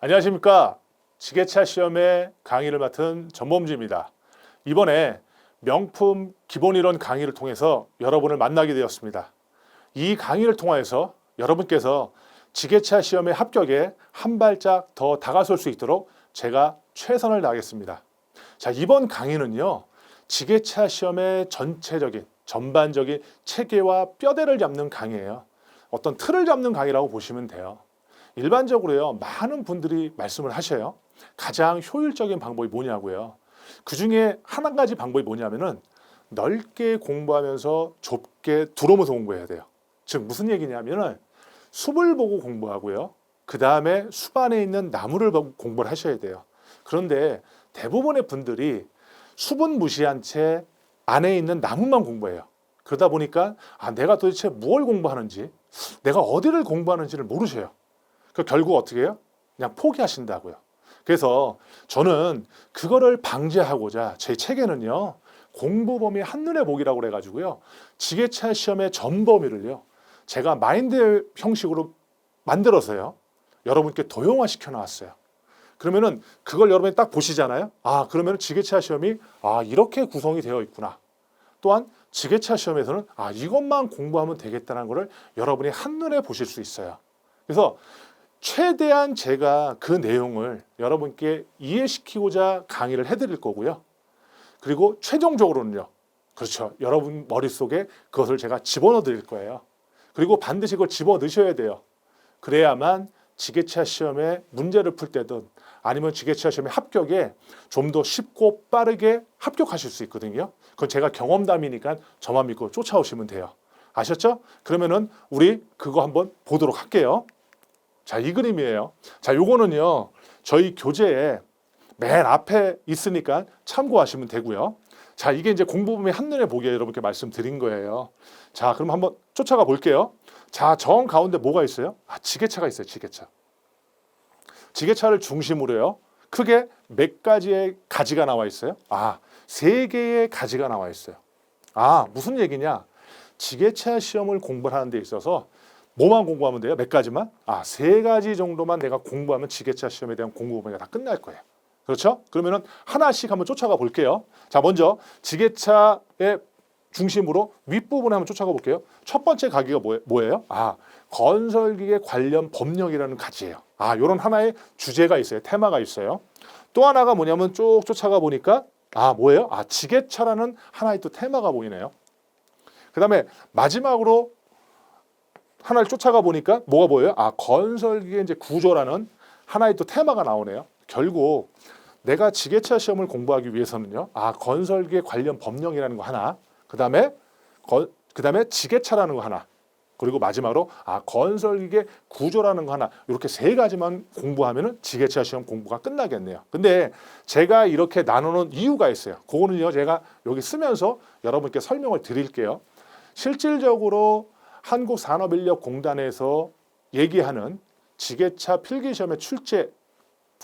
안녕하십니까. 지게차 시험의 강의를 맡은 전범주입니다. 이번에 명품 기본이론 강의를 통해서 여러분을 만나게 되었습니다. 이 강의를 통해서 여러분께서 지게차 시험의 합격에 한 발짝 더 다가설 수 있도록 제가 최선을 다하겠습니다. 자, 이번 강의는요, 지게차 시험의 전반적인 체계와 뼈대를 잡는 강의예요. 어떤 틀을 잡는 강의라고 보시면 돼요. 일반적으로요, 많은 분들이 말씀을 하셔요. 가장 효율적인 방법이 뭐냐고요. 그 중에 한 가지 방법이 뭐냐면은 넓게 공부하면서 좁게 들어오면서 공부해야 돼요. 즉 무슨 얘기냐면은 숲을 보고 공부하고요. 그 다음에 숲 안에 있는 나무를 보고 공부를 하셔야 돼요. 그런데 대부분의 분들이 숲은 무시한 채 안에 있는 나무만 공부해요. 그러다 보니까 내가 도대체 뭘 공부하는지, 내가 어디를 공부하는지를 모르셔요. 결국 어떻게 해요? 그냥 포기하신다고요. 그래서 저는 그거를 방지하고자 제 책에는요, 공부 범위 한눈에 보기라고 그래가지고요, 지게차 시험의 전 범위를요, 제가 마인드 형식으로 만들어서요, 여러분께 도형화시켜 놨어요. 그러면은 그걸 여러분이 딱 보시잖아요. 그러면 지게차 시험이 이렇게 구성이 되어 있구나. 또한 지게차 시험에서는 이것만 공부하면 되겠다는 것을 여러분이 한눈에 보실 수 있어요. 그래서 최대한 제가 그 내용을 여러분께 이해시키고자 강의를 해드릴 거고요. 그리고 최종적으로는요, 그렇죠, 여러분 머릿속에 그것을 제가 집어넣어 드릴 거예요. 그리고 반드시 그걸 집어넣으셔야 돼요. 그래야만 지게차 시험에 문제를 풀 때든 아니면 지게차 시험의 합격에 좀 더 쉽고 빠르게 합격하실 수 있거든요. 그건 제가 경험담이니까 저만 믿고 쫓아오시면 돼요. 아셨죠? 그러면은 우리 그거 한번 보도록 할게요. 자, 이 그림이에요. 자, 요거는요, 저희 교재에 맨 앞에 있으니까 참고하시면 되고요. 자, 이게 이제 공부범위 한눈에 보기에 여러분께 말씀드린 거예요. 자, 그럼 한번 쫓아가 볼게요. 자, 정 가운데 뭐가 있어요? 지게차가 있어요, 지게차. 지게차를 중심으로요, 크게 몇 가지의 가지가 나와 있어요? 3개의 가지가 나와 있어요. 무슨 얘기냐? 지게차 시험을 공부를 하는 데 있어서 뭐만 공부하면 돼요? 몇 가지만? 3가지 정도만 내가 공부하면 지게차 시험에 대한 공부 범위가 다 끝날 거예요. 그렇죠? 그러면은 하나씩 한번 쫓아가 볼게요. 자, 먼저 지게차의 중심으로 윗부분에 한번 쫓아가 볼게요. 첫 번째 가기가 뭐예요? 건설기계 관련 법령이라는 가지예요. 요런 하나의 주제가 있어요. 테마가 있어요. 또 하나가 뭐냐면 쭉 쫓아가 보니까 뭐예요? 지게차라는 하나의 또 테마가 보이네요. 그 다음에 마지막으로 하나를 쫓아가 보니까 뭐가 보여요? 건설기의 이제 구조라는 하나의 또 테마가 나오네요. 결국 내가 지게차 시험을 공부하기 위해서는요, 건설기의 관련 법령이라는 거 하나, 그 다음에 지게차라는 거 하나, 그리고 마지막으로 건설기계 구조라는 거 하나, 이렇게 3가지만 공부하면은 지게차 시험 공부가 끝나겠네요. 근데 제가 이렇게 나누는 이유가 있어요. 그거는요, 제가 여기 쓰면서 여러분께 설명을 드릴게요. 실질적으로 한국산업인력공단에서 얘기하는 지게차 필기시험의 출제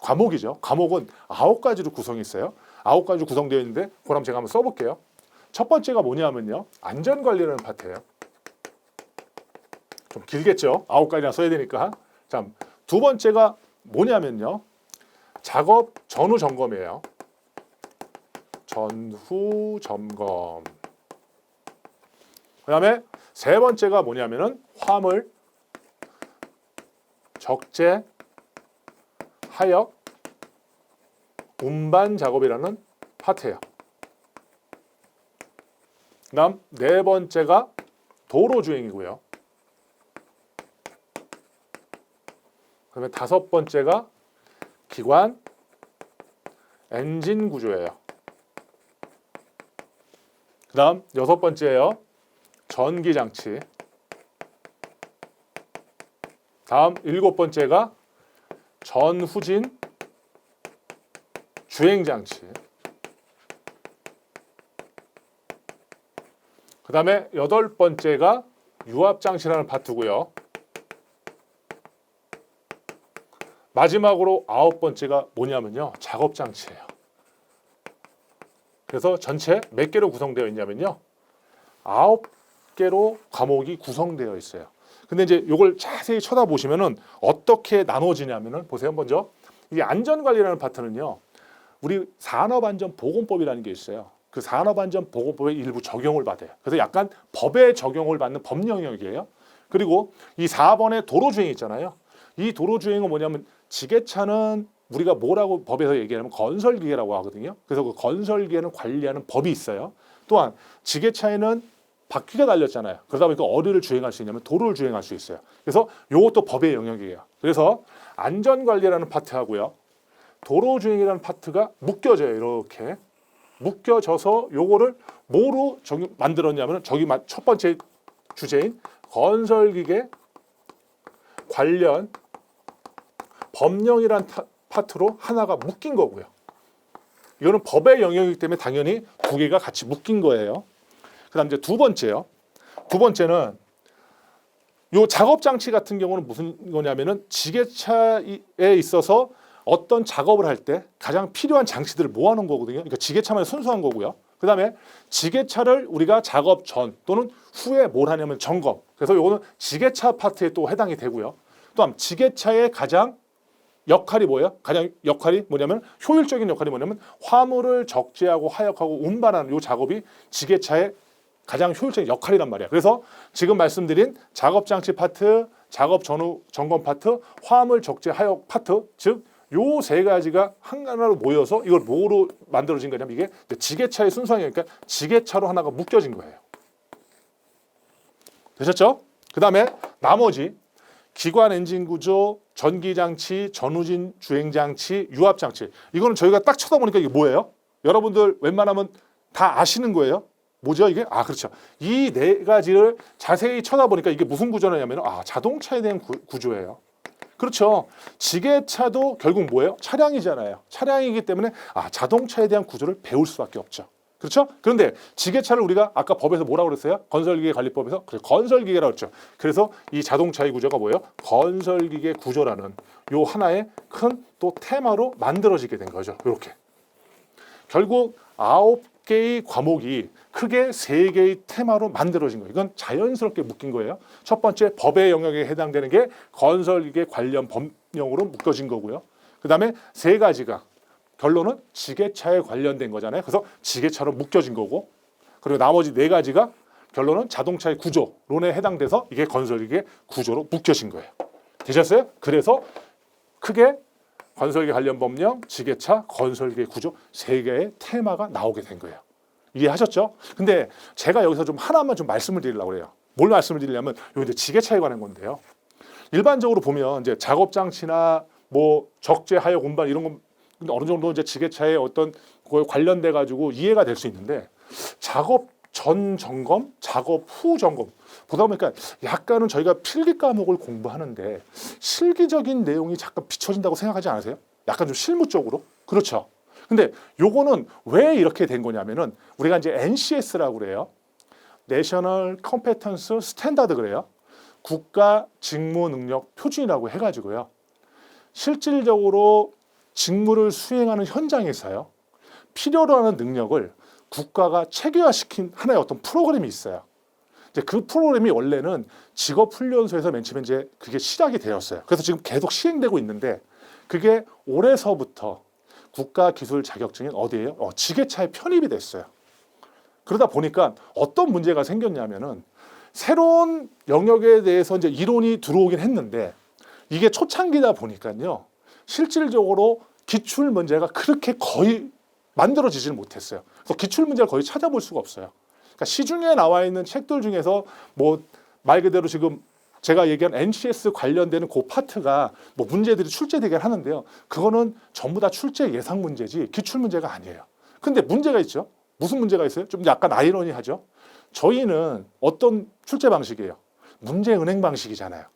과목이죠. 과목은 9가지로 구성이 있어요. 9가지로 구성되어 있는데 그럼 제가 한번 써볼게요. 첫 번째가 뭐냐면요, 안전관리라는 파트예요. 좀 길겠죠. 9가지나 써야 되니까. 자, 두 번째가 뭐냐면요, 작업 전후 점검이에요. 전후 점검. 그 다음에 세 번째가 뭐냐면은 화물, 적재, 하역, 운반 작업이라는 파트예요. 그 다음 네 번째가 도로주행이고요. 그 다음에 다섯 번째가 기관, 엔진 구조예요. 그 다음 여섯 번째예요. 전기장치. 다음 일곱 번째가 전후진 주행장치. 그 다음에 여덟 번째가 유압장치라는 파트고요. 마지막으로 아홉 번째가 뭐냐면요, 작업장치예요. 그래서 전체 몇 개로 구성되어 있냐면요, 9개로 과목이 구성되어 있어요. 근데 이제 이걸 자세히 쳐다보시면은 어떻게 나눠지냐면은 보세요. 먼저 이 안전관리라는 파트는요, 우리 산업안전보건법이라는 게 있어요. 그 산업안전보건법의 일부 적용을 받아요. 그래서 약간 법에 적용을 받는 법 영역이에요. 그리고 이 4번의 도로주행 있잖아요. 이 도로주행은 뭐냐면 지게차는 우리가 뭐라고 법에서 얘기하면 건설기계라고 하거든요. 그래서 그 건설기계는 관리하는 법이 있어요. 또한 지게차에는 바퀴가 달렸잖아요. 그러다 보니까 어디를 주행할 수 있냐면 도로를 주행할 수 있어요. 그래서 이것도 법의 영역이에요. 그래서 안전관리라는 파트하고요, 도로주행이라는 파트가 묶여져요. 이렇게 묶여져서 요거를 뭐로 만들었냐면 저기 첫 번째 주제인 건설기계 관련 법령이란 파트로 하나가 묶인 거고요. 이거는 법의 영역이기 때문에 당연히 두 개가 같이 묶인 거예요. 그다음 이제 두 번째요. 두 번째는 요 작업 장치 같은 경우는 무슨 거냐면은 지게차에 있어서 어떤 작업을 할 때 가장 필요한 장치들을 모아놓은 거거든요. 그러니까 지게차만 순수한 거고요. 그다음에 지게차를 우리가 작업 전 또는 후에 뭘 하냐면 점검. 그래서 요거는 지게차 파트에 또 해당이 되고요. 또한 지게차의 가장 역할이 뭐예요? 가장 역할이 뭐냐면 효율적인 역할이 뭐냐면 화물을 적재하고 하역하고 운반하는 요 작업이 지게차의 가장 효율적인 역할이란 말이야. 그래서 지금 말씀드린 작업 장치 파트, 작업 전후 점검 파트, 화물 적재 하역 파트, 즉 요 세 가지가 하나로 모여서 이걸 뭐로 만들어진 거냐면 이게 지게차의 순수하니까 지게차로 하나가 묶여진 거예요. 되셨죠? 그 다음에 나머지 기관 엔진 구조, 전기 장치, 전후진 주행 장치, 유압 장치. 이거는 저희가 딱 쳐다보니까 이게 뭐예요? 여러분들 웬만하면 다 아시는 거예요. 뭐죠 이게? 아 그렇죠. 이 네 가지를 자세히 쳐다보니까 이게 무슨 구조냐면 자동차에 대한 구조예요. 그렇죠. 지게차도 결국 뭐예요? 차량이잖아요. 차량이기 때문에 자동차에 대한 구조를 배울 수밖에 없죠. 그렇죠? 그런데 지게차를 우리가 아까 법에서 뭐라고 그랬어요? 건설기계 관리법에서 건설기계라고 했죠. 그래서 이 자동차의 구조가 뭐예요? 건설기계 구조라는 요 하나의 큰 또 테마로 만들어지게 된 거죠. 이렇게. 결국 9개의 과목이 크게 3개의 테마로 만들어진 거예요. 이건 자연스럽게 묶인 거예요. 첫 번째 법의 영역에 해당되는 게 건설기계 관련 법령으로 묶여진 거고요. 그 다음에 3가지가 결론은 지게차에 관련된 거잖아요. 그래서 지게차로 묶여진 거고, 그리고 나머지 4가지가 결론은 자동차의 구조론에 해당돼서 이게 건설기계 구조로 묶여진 거예요. 되셨어요? 그래서 크게 건설기계 관련 법령, 지게차, 건설기계 구조 3개의 테마가 나오게 된 거예요. 이해하셨죠? 근데 제가 여기서 좀 하나만 좀 말씀을 드리려고 그래요. 뭘 말씀을 드리냐면 요 이제 지게차에 관한 건데요. 일반적으로 보면 이제 작업 장치나 뭐 적재 하역 운반 이런 건 어느 정도 이제 지게차에 어떤 그거에 관련돼 가지고 이해가 될 수 있는데 작업 전 점검, 작업 후 점검 보다 보니까 약간은 저희가 필기 과목을 공부하는데 실기적인 내용이 잠깐 비춰진다고 생각하지 않으세요? 약간 좀 실무적으로? 그렇죠. 근데 요거는 왜 이렇게 된 거냐면은 우리가 이제 NCS라고 그래요. National Competence Standard 그래요. 국가 직무 능력 표준이라고 해가지고요. 실질적으로 직무를 수행하는 현장에서요. 필요로 하는 능력을 국가가 체계화시킨 하나의 어떤 프로그램이 있어요. 이제 그 프로그램이 원래는 직업훈련소에서 맨 처음에 이제 그게 시작이 되었어요. 그래서 지금 계속 시행되고 있는데 그게 올해서부터 국가기술 자격증인 어디예요? 지게차에 편입이 됐어요. 그러다 보니까 어떤 문제가 생겼냐면은 새로운 영역에 대해서 이제 이론이 들어오긴 했는데 이게 초창기다 보니까요. 실질적으로 기출 문제가 그렇게 거의 만들어지지는 못했어요. 그래서 기출 문제를 거의 찾아볼 수가 없어요. 그러니까 시중에 나와 있는 책들 중에서 뭐 말 그대로 지금 제가 얘기한 NCS 관련되는 그 파트가 뭐 문제들이 출제되긴 하는데요. 그거는 전부 다 출제 예상 문제지 기출 문제가 아니에요. 근데 문제가 있죠. 무슨 문제가 있어요? 좀 약간 아이러니하죠. 저희는 어떤 출제 방식이에요? 문제 은행 방식이잖아요.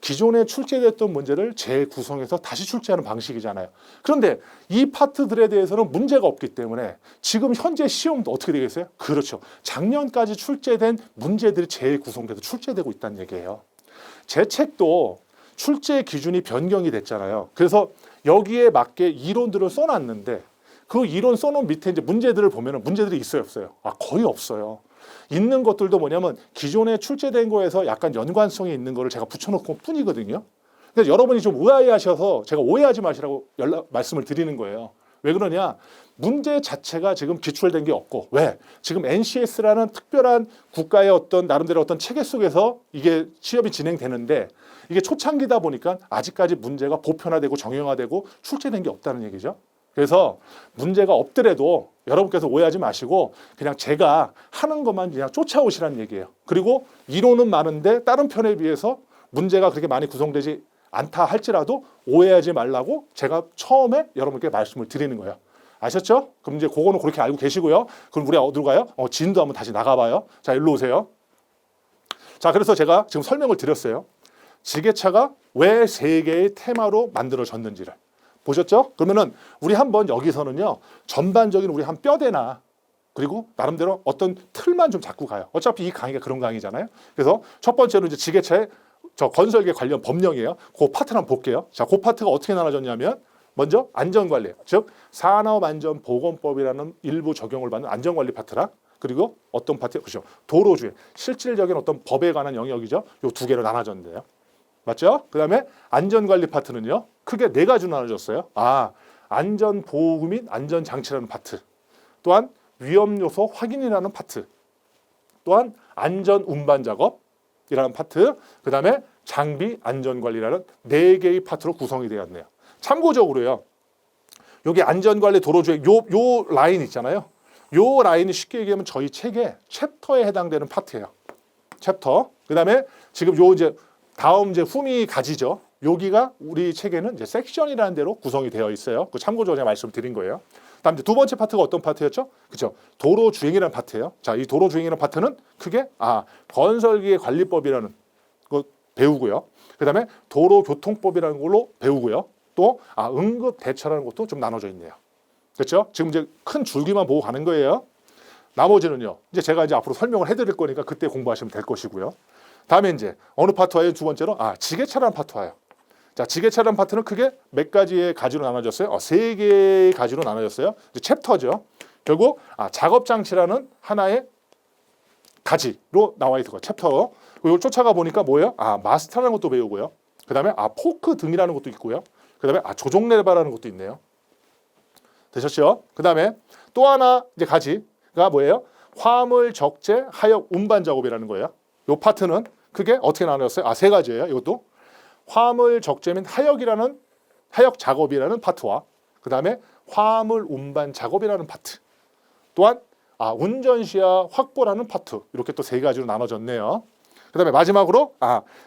기존에 출제됐던 문제를 재구성해서 다시 출제하는 방식이잖아요. 그런데 이 파트들에 대해서는 문제가 없기 때문에 지금 현재 시험도 어떻게 되겠어요? 그렇죠. 작년까지 출제된 문제들이 재구성돼서 출제되고 있다는 얘기예요. 제 책도 출제 기준이 변경이 됐잖아요. 그래서 여기에 맞게 이론들을 써놨는데 그 이론 써놓은 밑에 이제 문제들을 보면은 문제들이 있어요, 없어요? 거의 없어요. 있는 것들도 뭐냐면 기존에 출제된 거에서 약간 연관성이 있는 거를 제가 붙여놓고 뿐이거든요. 근데 여러분이 좀 오해하셔서 제가 오해하지 마시라고 말씀을 드리는 거예요. 왜 그러냐? 문제 자체가 지금 기출된 게 없고, 왜? 지금 NCS라는 특별한 국가의 어떤 나름대로 어떤 체계 속에서 이게 시험이 진행되는데, 이게 초창기다 보니까 아직까지 문제가 보편화되고 정형화되고 출제된 게 없다는 얘기죠. 그래서 문제가 없더라도 여러분께서 오해하지 마시고 그냥 제가 하는 것만 그냥 쫓아오시라는 얘기예요. 그리고 이론은 많은데 다른 편에 비해서 문제가 그렇게 많이 구성되지 않다 할지라도 오해하지 말라고 제가 처음에 여러분께 말씀을 드리는 거예요. 아셨죠? 그럼 이제 그거는 그렇게 알고 계시고요. 그럼 우리 어디로 가요? 진도 한번 다시 나가봐요. 자, 일로 오세요. 자, 그래서 제가 지금 설명을 드렸어요. 지게차가 왜 세 개의 테마로 만들어졌는지를 보셨죠? 그러면은 우리 한번 여기서는요, 전반적인 우리 한 뼈대나 그리고 나름대로 어떤 틀만 좀 잡고 가요. 어차피 이 강의가 그런 강의잖아요. 그래서 첫 번째로 이제 지게차의 건설계 관련 법령이에요. 그 파트를 한번 볼게요. 자, 그 파트가 어떻게 나눠졌냐면 먼저 안전관리, 즉 산업안전보건법이라는 일부 적용을 받는 안전관리 파트랑 그리고 어떤 파트, 그렇죠? 도로주행, 실질적인 어떤 법에 관한 영역이죠. 요 두 개로 나눠졌는데요. 맞죠? 그 다음에 안전관리 파트는요, 크게 네 가지로 나눠졌어요. 안전보호구 및 안전장치라는 파트, 또한 위험요소 확인이라는 파트, 또한 안전운반작업이라는 파트, 그 다음에 장비 안전관리라는 네 개의 파트로 구성이 되었네요. 참고적으로요, 여기 안전관리 도로주행 요 라인 있잖아요. 요 라인이 쉽게 얘기하면 저희 책의 챕터에 해당되는 파트예요. 챕터. 그 다음에 지금 요 이제 다음 이제 품이 가지죠. 여기가 우리 책에는 이제 섹션이라는 대로 구성이 되어 있어요. 그 참고적으로 제가 말씀드린 거예요. 다음 이제 두 번째 파트가 어떤 파트였죠? 그죠? 도로 주행이라는 파트예요. 자, 이 도로 주행이라는 파트는 크게 건설기계 관리법이라는 거 배우고요. 그다음에 도로교통법이라는 걸로 배우고요. 또 응급 대처라는 것도 좀 나눠져 있네요. 그렇죠? 지금 이제 큰 줄기만 보고 가는 거예요. 나머지는요. 이제 제가 이제 앞으로 설명을 해드릴 거니까 그때 공부하시면 될 것이고요. 다음에 이제 어느 파트 와요? 두 번째로 지게차라는 파트 와요. 자, 지게차라는 파트는 크게 몇 가지의 가지로 나눠졌어요? 세 개의 가지로 나눠졌어요. 이제 챕터죠. 결국 작업장치라는 하나의 가지로 나와 있을 거예요. 챕터. 이걸 쫓아가 보니까 뭐예요? 마스터라는 것도 배우고요. 그 다음에 포크 등이라는 것도 있고요. 그 다음에 조종 레바라는 것도 있네요. 되셨죠? 그 다음에 또 하나 이제 가지가 뭐예요? 화물 적재 하역 운반 작업이라는 거예요. 이 파트는 크게 어떻게 나눠졌어요? 세 가지예요. 이것도 화물 적재 및 하역 작업이라는 파트와 그 다음에 화물 운반 작업이라는 파트, 또한 운전 시야 확보라는 파트, 이렇게 또 세 가지로 나눠졌네요. 그 다음에 마지막으로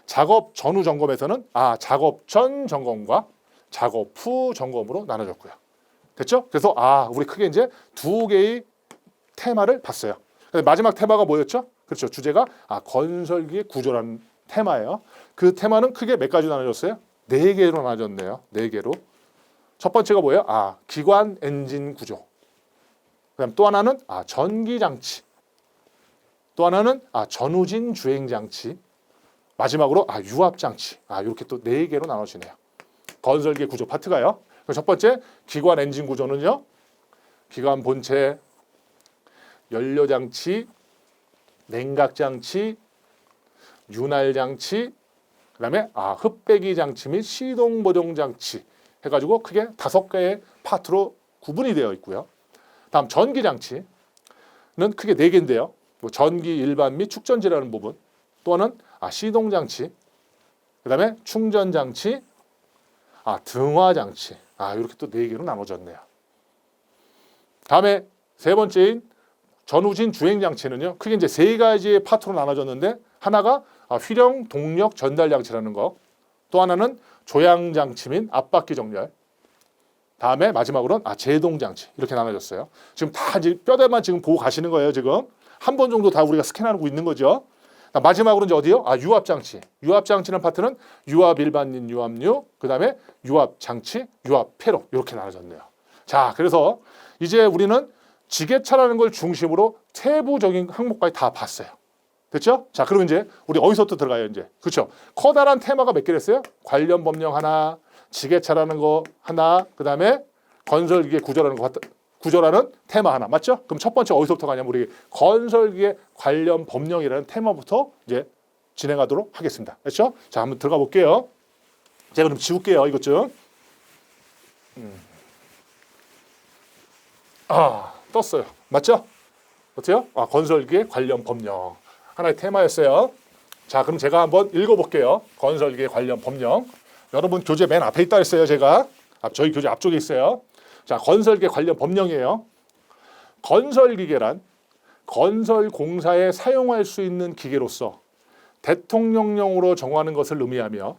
작업 전후 점검에서는 작업 전 점검과 작업 후 점검으로 나눠졌고요. 됐죠? 그래서 우리 크게 이제 두 개의 테마를 봤어요. 마지막 테마가 뭐였죠? 그렇죠. 주제가 건설기의 구조라는 테마예요. 그 테마는 크게 몇 가지로 나눠졌어요? 네 개로 나눠졌네요. 네 개로. 첫 번째가 뭐예요? 기관 엔진 구조. 그다음 또 하나는 전기 장치. 또 하나는 전후진 주행 장치. 마지막으로 유압 장치. 이렇게 또 네 개로 나눠지네요. 건설기 구조 파트가요. 첫 번째 기관 엔진 구조는요. 기관 본체, 연료 장치, 냉각 장치, 윤활 장치, 그다음에 흡배기 장치 및 시동 보정 장치 해가지고 크게 5개의 파트로 구분이 되어 있고요. 다음 전기 장치는 크게 4개인데요. 전기 일반 및 축전지라는 부분, 또 하나는 시동 장치, 그다음에 충전 장치, 등화 장치, 이렇게 또 4개로 나눠졌네요. 다음에 세 번째인 전후진 주행 장치는요, 크게 이제 3가지의 파트로 나눠졌는데 하나가 휘령 동력 전달 장치라는 거, 또 하나는 조향 장치 및 앞바퀴 정렬, 다음에 마지막으로는 제동 장치, 이렇게 나눠졌어요. 지금 다 이제 뼈대만 지금 보고 가시는 거예요. 지금 한 번 정도 다 우리가 스캔하고 있는 거죠. 마지막으로 이제 어디요? 유압 장치. 유압 장치는 파트는 유압 일반인 유압류, 그다음에 유압 장치, 유압 폐로 이렇게 나눠졌네요. 자, 그래서 이제 우리는 지게차라는 걸 중심으로 세부적인 항목까지 다 봤어요. 됐죠? 자, 그럼 이제 우리 어디서부터 들어가요, 이제? 그렇죠? 커다란 테마가 몇 개랬어요? 관련 법령 하나, 지게차라는 거 하나, 그다음에 건설기계 구조라는 테마 하나, 맞죠? 그럼 첫 번째 어디서부터 가냐면 우리 건설기계 관련 법령이라는 테마부터 이제 진행하도록 하겠습니다. 됐죠? 자, 한번 들어가 볼게요. 제가 좀 지울게요. 이것 좀. 떴어요. 맞죠? 어때요? 건설기계 관련 법령. 하나의 테마였어요. 자, 그럼 제가 한번 읽어볼게요. 건설기계 관련 법령. 여러분 교재 맨 앞에 있다 했어요. 제가. 저희 교재 앞쪽에 있어요. 자, 건설기계 관련 법령이에요. 건설기계란 건설공사에 사용할 수 있는 기계로서 대통령령으로 정하는 것을 의미하며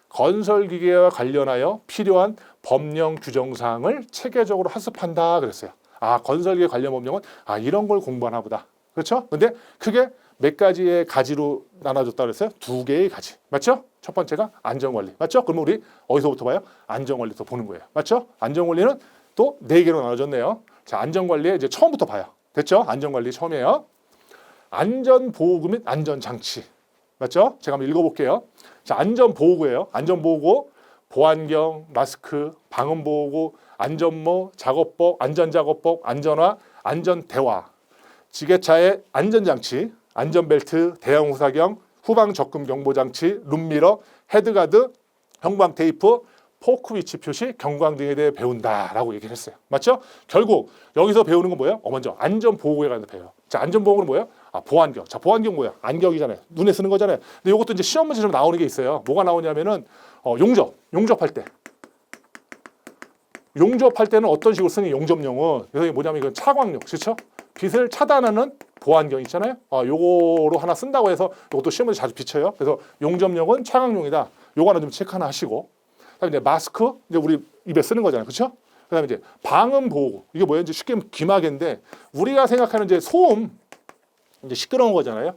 건설기계와 관련하여 필요한 법령 규정사항을 체계적으로 학습한다 그랬어요. 건설기계 관련 법령은 이런 걸 공부하나 보다. 그렇죠? 근데 크게 몇 가지의 가지로 나눠졌다 그랬어요? 2개의 가지. 맞죠? 첫 번째가 안전관리. 맞죠? 그러면 우리 어디서부터 봐요? 안전관리부터 보는 거예요. 맞죠? 안전관리는 또 4개로 나눠졌네요. 자, 안전관리에 이제 처음부터 봐요. 됐죠? 안전관리 처음이에요. 안전보호구 및 안전장치. 맞죠? 제가 한번 읽어볼게요. 자, 안전보호구예요. 안전보호구, 보안경, 마스크, 방음보호구, 안전모, 작업복, 안전작업복, 안전화, 안전대화, 지게차의 안전장치, 안전벨트, 대형후사경, 후방 접근 경보장치, 룸미러, 헤드가드, 형광테이프, 포크위치 표시, 경광 등에 대해 배운다라고 얘기를 했어요. 맞죠? 결국 여기서 배우는 건 뭐예요? 먼저 안전보호구에 관해서 배워요. 자, 안전보호구는 뭐예요? 보안경. 자, 보안경 뭐야? 안경이잖아요. 눈에 쓰는 거잖아요. 근데 이것도 이제 시험 문제처럼 나오는 게 있어요. 뭐가 나오냐면은 용접할 때. 용접할 때는 어떤 식으로 쓰는 용접용은 이게 뭐냐면 이건 차광용, 그렇죠? 빛을 차단하는 보안경 있잖아요. 요거로 하나 쓴다고 해서 이것도 시험에 자주 비쳐요. 그래서 용접용은 차광용이다. 요거 하나 좀 체크 하나 하시고. 그다음에 이제 마스크 이제 우리 입에 쓰는 거잖아요, 그렇죠? 그다음에 이제 방음 보호구 이게 뭐예요? 이제 쉽게 귀마개인데 우리가 생각하는 이제 소음 이제 시끄러운 거잖아요.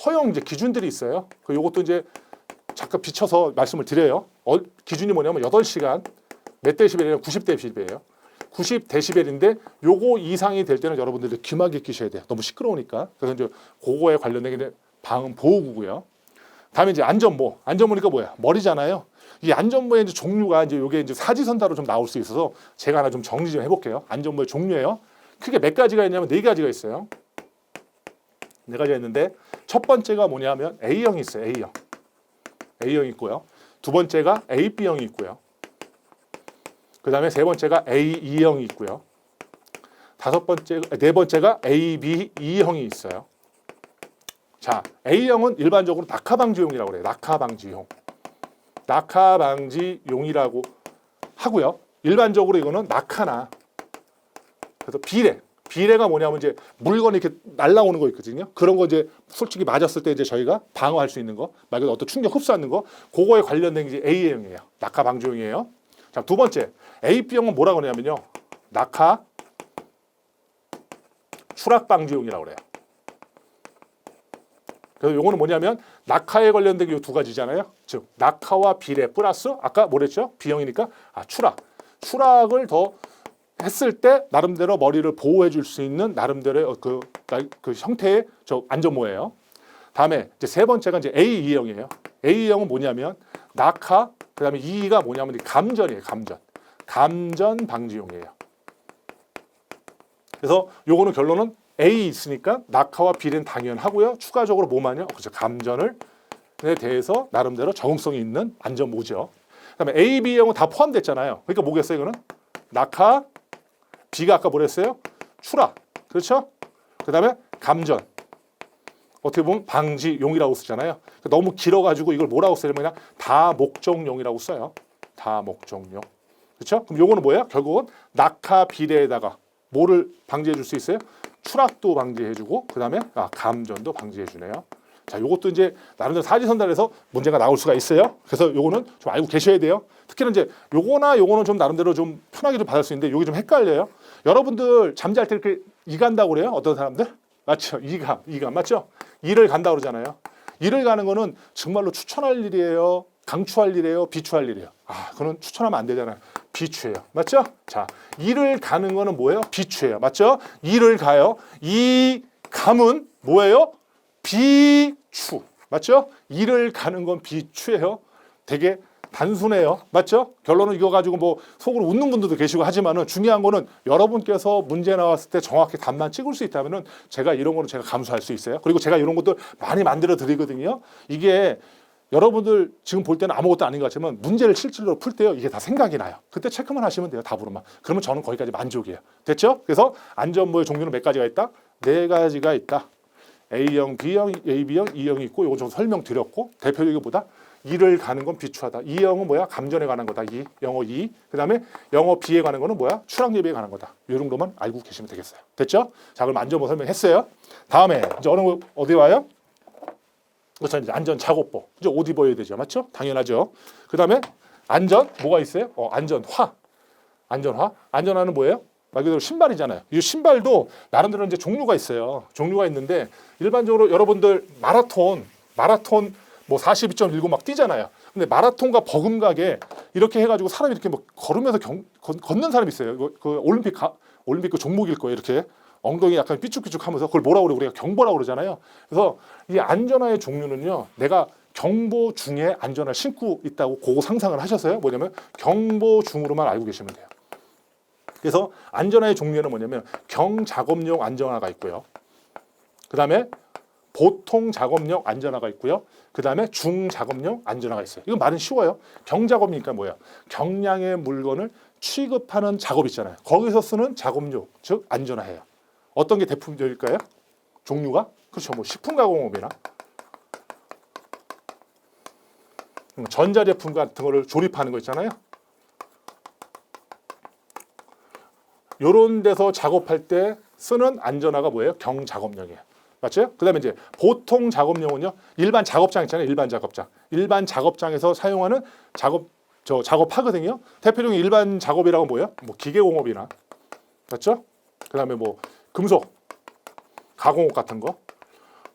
허용 이제 기준들이 있어요. 요것도 이제 잠깐 비춰서 말씀을 드려요. 기준이 뭐냐면 8시간 몇 데시벨이에요? 90데시벨이에요. 90데시벨인데 요거 이상이 될 때는 여러분들이 귀마개 끼셔야 돼요. 너무 시끄러우니까. 그래서 이제 그거에 관련된 게 방음 보호구고요. 다음에 이제 안전모. 안전모니까 뭐야? 머리잖아요. 이 안전모의 이제 종류가 이제 요게 이제 사지선다로 좀 나올 수 있어서 제가 하나 좀 정리 좀 해볼게요. 안전모의 종류예요. 크게 몇 가지가 있냐면 4가지가 있어요. 4가지가 있는데 첫 번째가 뭐냐면 A형이 있어요. A형. A형이 있고요. 두 번째가 AB형이 있고요. 그 다음에 세 번째가 A2형이 있고요. 네 번째가 AB2형이 있어요. 자, A형은 일반적으로 낙하방지용이라고 그래요. 낙하방지용. 낙하방지용이라고 하고요. 일반적으로 이거는 낙하나 그래서 비례가 뭐냐면 이제 물건이 이렇게 날라오는 거 있거든요. 그런 거 이제 솔직히 맞았을 때 이제 저희가 방어할 수 있는 거, 말 그대로 어떤 충격 흡수하는 거, 그거에 관련된 게 이제 A형이에요. 낙하방지용이에요. 자, 두 번째 AB형은 뭐라고 하냐면요. 낙하 추락방지용이라고 그래요. 그래서 요거는 뭐냐면 낙하에 관련된 게 이 2가지잖아요. 즉 낙하와 비례 플러스 아까 뭐랬죠? B형이니까 추락을 더 했을 때 나름대로 머리를 보호해 줄 수 있는 나름대로의 그 형태의 안전모예요. 다음에 이제 세 번째가 이제 A2형이에요. A2형은 뭐냐면 낙하 그다음에 2가 뭐냐면 감전이에요. 감전 방지용이에요. 그래서 요거는 결론은 A 있으니까 낙하와 비례는 당연하고요. 추가적으로 뭐만요? 그렇죠. 감전에 대해서 나름대로 적응성이 있는 안전모죠. 그다음에 A, B형은 다 포함됐잖아요. 그러니까 뭐겠어요? 이거는 낙하, B가 아까 뭐랬어요? 추락. 그렇죠? 그다음에 감전. 어떻게 보면 방지용이라고 쓰잖아요. 너무 길어가지고 이걸 뭐라고 쓰냐면 그냥 다목적용이라고 써요. 다목적용. 그렇죠? 그럼 요거는 뭐예요? 결국은 낙하 비례에다가 뭐를 방지해 줄 수 있어요? 추락도 방지해주고 그 다음에 감전도 방지해주네요. 자, 요것도 이제 나름대로 사지선단에서 문제가 나올 수가 있어요. 그래서 요거는 좀 알고 계셔야 돼요. 특히는 이제 요거는 좀 나름대로 좀 편하게 좀 받을 수 있는데 요게 좀 헷갈려요. 여러분들 잠잘 때 이렇게 이 간다고 그래요? 어떤 사람들? 맞죠? 이감 맞죠? 이를 간다고 그러잖아요. 이를 가는 거는 정말로 추천할 일이에요? 강추할 일이에요? 비추할 일이에요? 그거는 추천하면 안 되잖아요. 비추예요. 맞죠? 자, 이를 가는 거는 뭐예요? 비추예요. 맞죠? 이를 가요. 이 감은 뭐예요? 비추. 맞죠? 이를 가는 건 비추예요. 되게 단순해요. 맞죠? 결론은 이거 가지고 뭐 속으로 웃는 분들도 계시고 하지만은 중요한 거는 여러분께서 문제 나왔을 때 정확히 답만 찍을 수 있다면은 제가 이런 거는 제가 감수할 수 있어요. 그리고 제가 이런 것도 많이 만들어 드리거든요. 이게 여러분들 지금 볼 때는 아무것도 아닌 것 같지만 문제를 실질로 풀 때요 이게 다 생각이 나요. 그때 체크만 하시면 돼요. 답으로만. 그러면 저는 거기까지 만족이에요. 됐죠? 그래서 안전모의 종류는 몇 가지가 있다? 4가지가 있다. A형, B형, AB형, E형이 있고 이건 좀 설명드렸고 대표적인 보다 E를 가는 건 비추하다. E형은 뭐야? 감전에 관한 거다. E, 영어 E. 그 다음에 영어 B에 관한 거는 뭐야? 추락 예비에 관한 거다. 이 정도만 알고 계시면 되겠어요. 됐죠? 자 그럼 안전모 설명했어요. 다음에 이제 어디 와요? 그렇죠. 이제 안전 작업복. 이제 옷 입어야 되죠. 맞죠? 당연하죠. 그 다음에 안전 뭐가 있어요? 안전화. 안전화. 안전화는 뭐예요? 말 그대로 신발이잖아요. 이 신발도 나름대로 이제 종류가 있어요. 종류가 있는데 일반적으로 여러분들 마라톤 뭐 42.19 막 뛰잖아요. 근데 마라톤과 버금가게 이렇게 해가지고 사람이 이렇게 뭐 걸으면서 걷는 사람이 있어요. 그 올림픽 그 종목일 거예요. 이렇게 엉덩이 약간 삐죽삐죽하면서 그걸 뭐라고 그래? 우리가 경보라고 그러잖아요. 그래서 이 안전화의 종류는요. 내가 경보 중에 안전화를 신고 있다고 그거 상상을 하셨어요? 뭐냐면 경보 중으로만 알고 계시면 돼요. 그래서 안전화의 종류는 뭐냐면 경작업용 안전화가 있고요. 그 다음에 보통 작업용 안전화가 있고요. 그 다음에 중작업용 안전화가 있어요. 이건 말은 쉬워요. 경작업이니까 뭐야? 경량의 물건을 취급하는 작업 있잖아요. 거기서 쓰는 작업용, 즉 안전화예요. 어떤 게 대표적일까요? 종류가? 그렇죠. 뭐 식품가공업이나 전자제품 같은 거를 조립하는 거 있잖아요. 요런 데서 작업할 때 쓰는 안전화가 뭐예요? 경작업용이에요. 맞죠? 그 다음에 이제 보통 작업용은요. 일반 작업장 있잖아요. 일반 작업장. 일반 작업장에서 사용하는 작업하거든요. 대표적인 일반 작업이라고 뭐예요? 뭐 기계공업이나. 맞죠? 그 다음에 뭐 금속, 가공업 같은 거.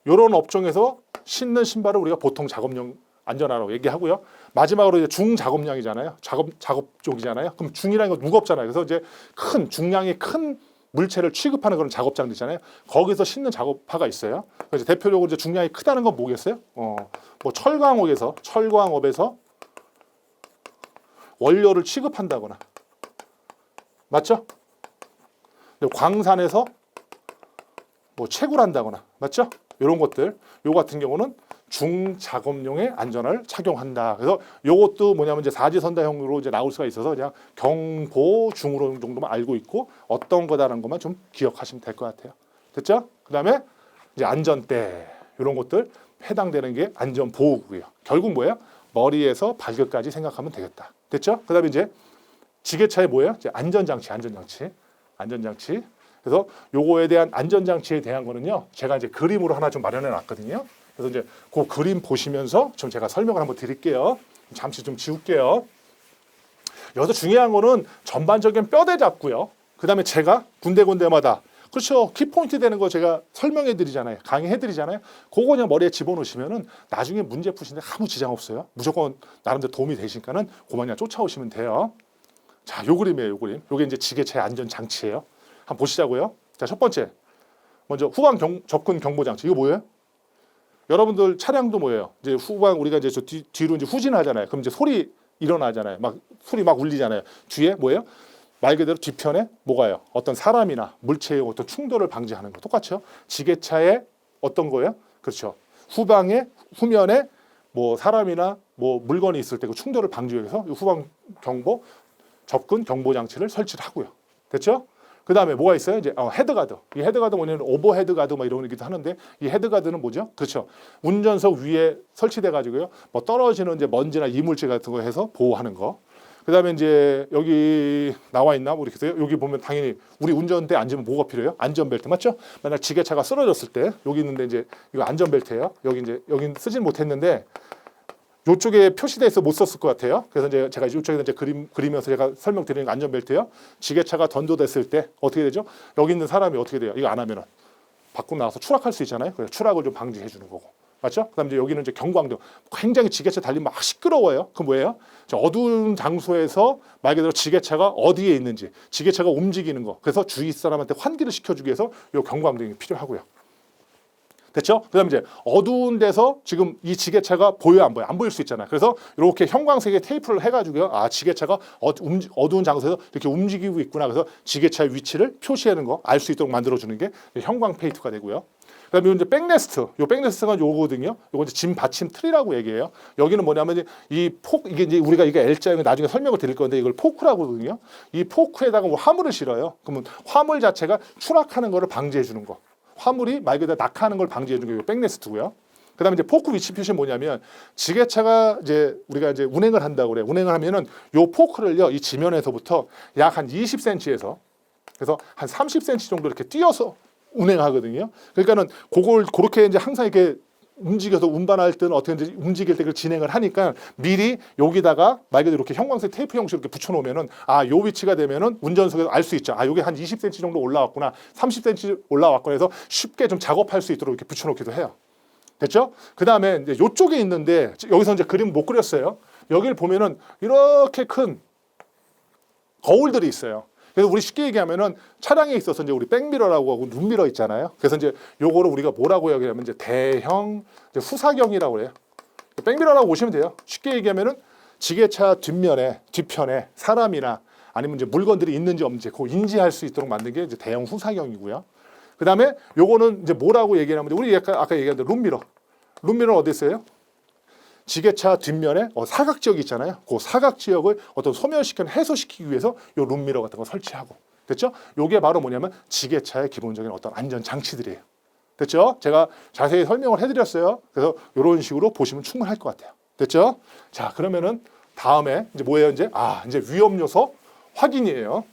요런 업종에서 신는 신발을 우리가 보통 작업용 안전화라고 얘기하고요. 마지막으로 이제 중작업량이잖아요. 작업 쪽이잖아요. 그럼 중이라는 건 무겁잖아요. 그래서 이제 중량이 큰 물체를 취급하는 그런 작업장들 있잖아요. 거기서 신는 작업화가 있어요. 그래서 대표적으로 이제 중량이 크다는 건 뭐겠어요? 뭐 철광업에서 원료를 취급한다거나, 맞죠? 광산에서 뭐 채굴 한다거나, 맞죠? 이런 것들, 요 같은 경우는 중작업용의 안전화를 착용한다. 그래서 요것도 뭐냐면 이제 사지선다형으로 이제 나올 수가 있어서 그냥 경보 중으로 정도만 알고 있고 어떤 거다라는 것만 좀 기억하시면 될 것 같아요. 됐죠? 그다음에 이제 안전대 이런 것들 해당되는 게 안전보호구예요. 결국 뭐예요? 머리에서 발끝까지 생각하면 되겠다. 됐죠? 그다음에 이제 지게차에 뭐예요? 이제 안전장치. 그래서 요거에 대한 안전장치에 대한 거는요. 제가 이제 그림으로 하나 좀 마련해 놨거든요. 그래서 이제 그 그림 보시면서 좀 제가 설명을 한번 드릴게요. 잠시 좀 지울게요. 여기서 중요한 거는 전반적인 뼈대 잡고요. 그 다음에 제가 군데군데마다 그렇죠. 키포인트 되는 거 제가 설명해 드리잖아요. 강의해 드리잖아요. 그거 그냥 머리에 집어넣으시면은 나중에 문제 푸시는데 아무 지장 없어요. 무조건 나름대로 도움이 되시니까는 그만 그냥 쫓아오시면 돼요. 자, 요 그림이에요. 요 그림. 요게 이제 지게차의 안전장치예요. 한번 보시자고요. 자, 첫 번째. 먼저 후방 접근 경보장치. 이거 뭐예요? 여러분들 차량도 뭐예요? 이제 후방 우리가 이제 뒤로 이제 후진하잖아요. 그럼 이제 소리 일어나잖아요. 막 소리 막 울리잖아요. 뒤에 뭐예요? 말 그대로 뒤편에 뭐가요? 어떤 사람이나 물체의 어떤 충돌을 방지하는 거 똑같죠? 지게차에 어떤 거예요? 그렇죠. 후면에 뭐 사람이나 뭐 물건이 있을 때 그 충돌을 방지하기 위해서 후방 접근 경보 장치를 설치를 하고요. 됐죠? 그 다음에 뭐가 있어요? 이제 헤드가드. 이 헤드가드 뭐냐면 오버헤드가드 뭐 이런 얘기도 하는데 이 헤드가드는 뭐죠? 그렇죠. 운전석 위에 설치돼 가지고요. 뭐 떨어지는 이제 먼지나 이물질 같은 거 해서 보호하는 거. 그 다음에 이제 여기 나와 있나 모르겠어요. 여기 보면 당연히 우리 운전대 앉으면 뭐가 필요해요? 안전벨트 맞죠? 만약 지게차가 쓰러졌을 때 여기 있는데 이제 이거 안전벨트예요. 여기 쓰진 못했는데 요쪽에 표시돼 있어 못 썼을 것 같아요. 그래서 이제 제가 이쪽에 이제 그리면서 제가 설명드리는 거 안전벨트요. 지게차가 던져댔을 때 어떻게 되죠? 여기 있는 사람이 어떻게 돼요? 이거 안 하면은 밖으로 나와서 추락할 수 있잖아요. 그래서 추락을 좀 방지해 주는 거고. 맞죠? 그다음에 이제 여기는 이제 경광등. 굉장히 지게차 달리면 막 시끄러워요. 그럼 뭐예요? 어두운 장소에서 말 그대로 지게차가 어디에 있는지, 지게차가 움직이는 거. 그래서 주위 사람한테 환기를 시켜주기 위해서 이 경광등이 필요하고요. 됐죠? 그다음에 이제 어두운 데서 지금 이 지게차가 보여요, 안 보여? 안 보일 수 있잖아요. 그래서 이렇게 형광색의 테이프를 해가지고요. 지게차가 어두운 장소에서 이렇게 움직이고 있구나. 그래서 지게차의 위치를 표시하는 거 알 수 있도록 만들어주는 게 형광 페인트가 되고요. 그다음에 이제 백레스트. 요 백레스트가 요거거든요. 요거 이제 짐 받침 틀이라고 얘기해요. 여기는 뭐냐면 이 이게 이제 우리가 이게 L자형을 나중에 설명을 드릴 건데 이걸 포크라고 하거든요. 이 포크에다가 뭐 화물을 실어요. 그러면 화물 자체가 추락하는 거를 방지해 주는 거. 화물이 말 그대로 낙하하는 걸 방지해 주는 게 백레스트고요. 그다음에 이제 포크 위치 표시는 뭐냐면 지게차가 이제 우리가 이제 운행을 한다고 그래요. 운행을 하면은 요 포크를요, 이 지면에서부터 약 한 20cm에서 그래서 한 30cm 정도 이렇게 띄어서 운행하거든요. 그러니까는 그걸 그렇게 이제 항상 이렇게 움직여서 운반할 때는 어떻게 움직일 때 그 진행을 하니까 미리 여기다가 말 그대로 이렇게 형광색 테이프 형식으로 이렇게 붙여놓으면은 요 위치가 되면은 운전석에서 알 수 있죠. 여기 한 20cm 정도 올라왔구나, 30cm 올라왔구나 해서 쉽게 좀 작업할 수 있도록 이렇게 붙여놓기도 해요. 됐죠? 그 다음에 이제 요쪽에 있는데 여기서 이제 그림 못 그렸어요. 여기를 보면은 이렇게 큰 거울들이 있어요. 그래서 우리 쉽게 얘기하면은 차량에 있어서 이제 우리 백미러라고 하고 눈미러 있잖아요. 그래서 이제 요거를 우리가 뭐라고 얘기하면 이제 대형 이제 후사경이라고 그래요. 백미러라고 보시면 돼요. 쉽게 얘기하면은 지게차 뒤편에 사람이나 아니면 이제 물건들이 있는지 없는지 그거 인지할 수 있도록 만든 게 이제 대형 후사경이고요. 그 다음에 요거는 이제 뭐라고 얘기하면 우리 아까 얘기한 대로 룸미러. 룸미러는 어디 있어요? 지게차 뒷면에 사각지역이 있잖아요. 그 사각지역을 어떤 소멸시키는 해소시키기 위해서 요 룸미러 같은 거 설치하고. 됐죠? 요게 바로 뭐냐면 지게차의 기본적인 어떤 안전 장치들이에요. 됐죠? 제가 자세히 설명을 해드렸어요. 그래서 이런 식으로 보시면 충분할 것 같아요. 됐죠? 자, 그러면은 다음에 이제 뭐예요? 이제 위험 요소 확인이에요.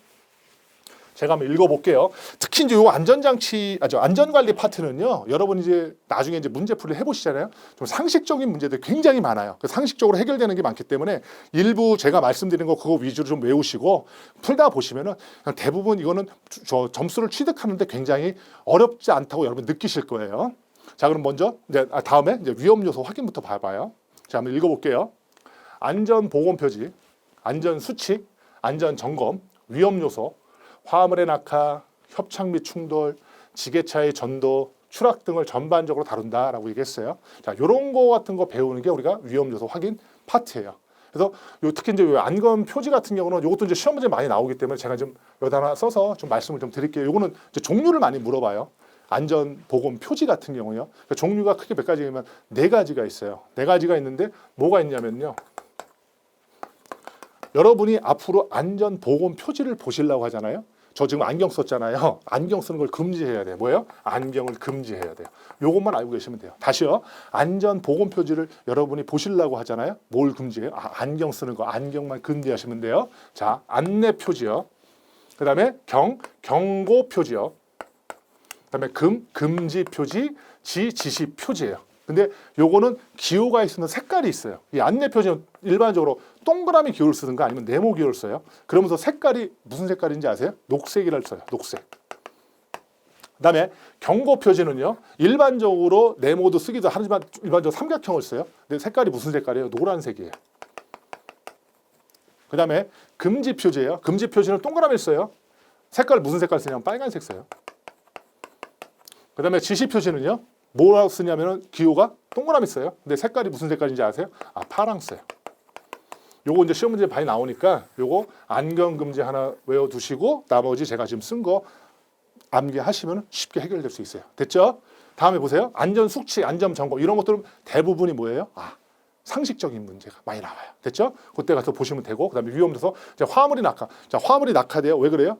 제가 한번 읽어볼게요. 특히 이제 요 안전관리 파트는요, 여러분 이제 나중에 이제 문제풀이를 해보시잖아요. 좀 상식적인 문제들 굉장히 많아요. 상식적으로 해결되는 게 많기 때문에 일부 제가 말씀드린 거 그거 위주로 좀 외우시고 풀다 보시면은 대부분 이거는 점수를 취득하는데 굉장히 어렵지 않다고 여러분 느끼실 거예요. 자, 그럼 먼저 이제 다음에 이제 위험 요소 확인부터 봐봐요. 자, 한번 읽어볼게요. 안전 보건 표지, 안전 수칙, 안전 점검, 위험 요소. 화물의 낙하, 협착 및 충돌, 지게차의 전도, 추락 등을 전반적으로 다룬다라고 얘기했어요. 자, 이런 거 같은 거 배우는 게 우리가 위험 요소 확인 파트예요. 그래서 특히 이제 안전 표지 같은 경우는 이것도 이제 시험 문제 많이 나오기 때문에 제가 좀 여기다 하나 써서 좀 말씀을 좀 드릴게요. 이거는 이제 종류를 많이 물어봐요. 안전 보건 표지 같은 경우요. 그러니까 종류가 크게 몇 가지면 4가지가 있어요. 4가지가 있는데 뭐가 있냐면요. 여러분이 앞으로 안전 보건 표지를 보시려고 하잖아요. 저 지금 안경 썼잖아요. 안경 쓰는 걸 금지해야 돼요. 뭐예요? 안경을 금지해야 돼요. 요것만 알고 계시면 돼요. 다시요. 안전 보건 표지를 여러분이 보시려고 하잖아요. 뭘 금지해요? 안경 쓰는 거. 안경만 금지하시면 돼요. 자, 안내 표지요. 그다음에 경고 표지요. 그다음에 금지 표지, 지시 표지예요. 근데 요거는 기호가 있으면 색깔이 있어요. 이 안내 표지는 일반적으로 동그라미 기호를 쓰든가 아니면 네모 기호를 써요. 그러면서 색깔이 무슨 색깔인지 아세요? 녹색이라를 써요. 녹색. 그다음에 경고 표지는요. 일반적으로 네모도 쓰기도 하지만 일반적으로 삼각형을 써요. 근데 색깔이 무슨 색깔이에요? 노란색이에요. 그다음에 금지 표지예요. 금지 표지는 동그라미를 써요. 색깔 무슨 색깔 쓰냐면 빨간색 써요. 그다음에 지시 표지는요. 뭐라고 쓰냐면은 기호가 동그라미 써요. 근데 색깔이 무슨 색깔인지 아세요? 파랑 써요. 요거 이제 시험 문제 많이 나오니까 요거 안경 금지 하나 외워두시고 나머지 제가 지금 쓴 거 암기하시면 쉽게 해결될 수 있어요. 됐죠? 다음에 보세요. 안전 숙지, 안전 점검 이런 것들은 대부분이 뭐예요? 상식적인 문제가 많이 나와요. 됐죠? 그때 가서 보시면 되고 그다음에 위험 요소. 화물이 낙하. 자, 화물이 낙하돼요. 왜 그래요?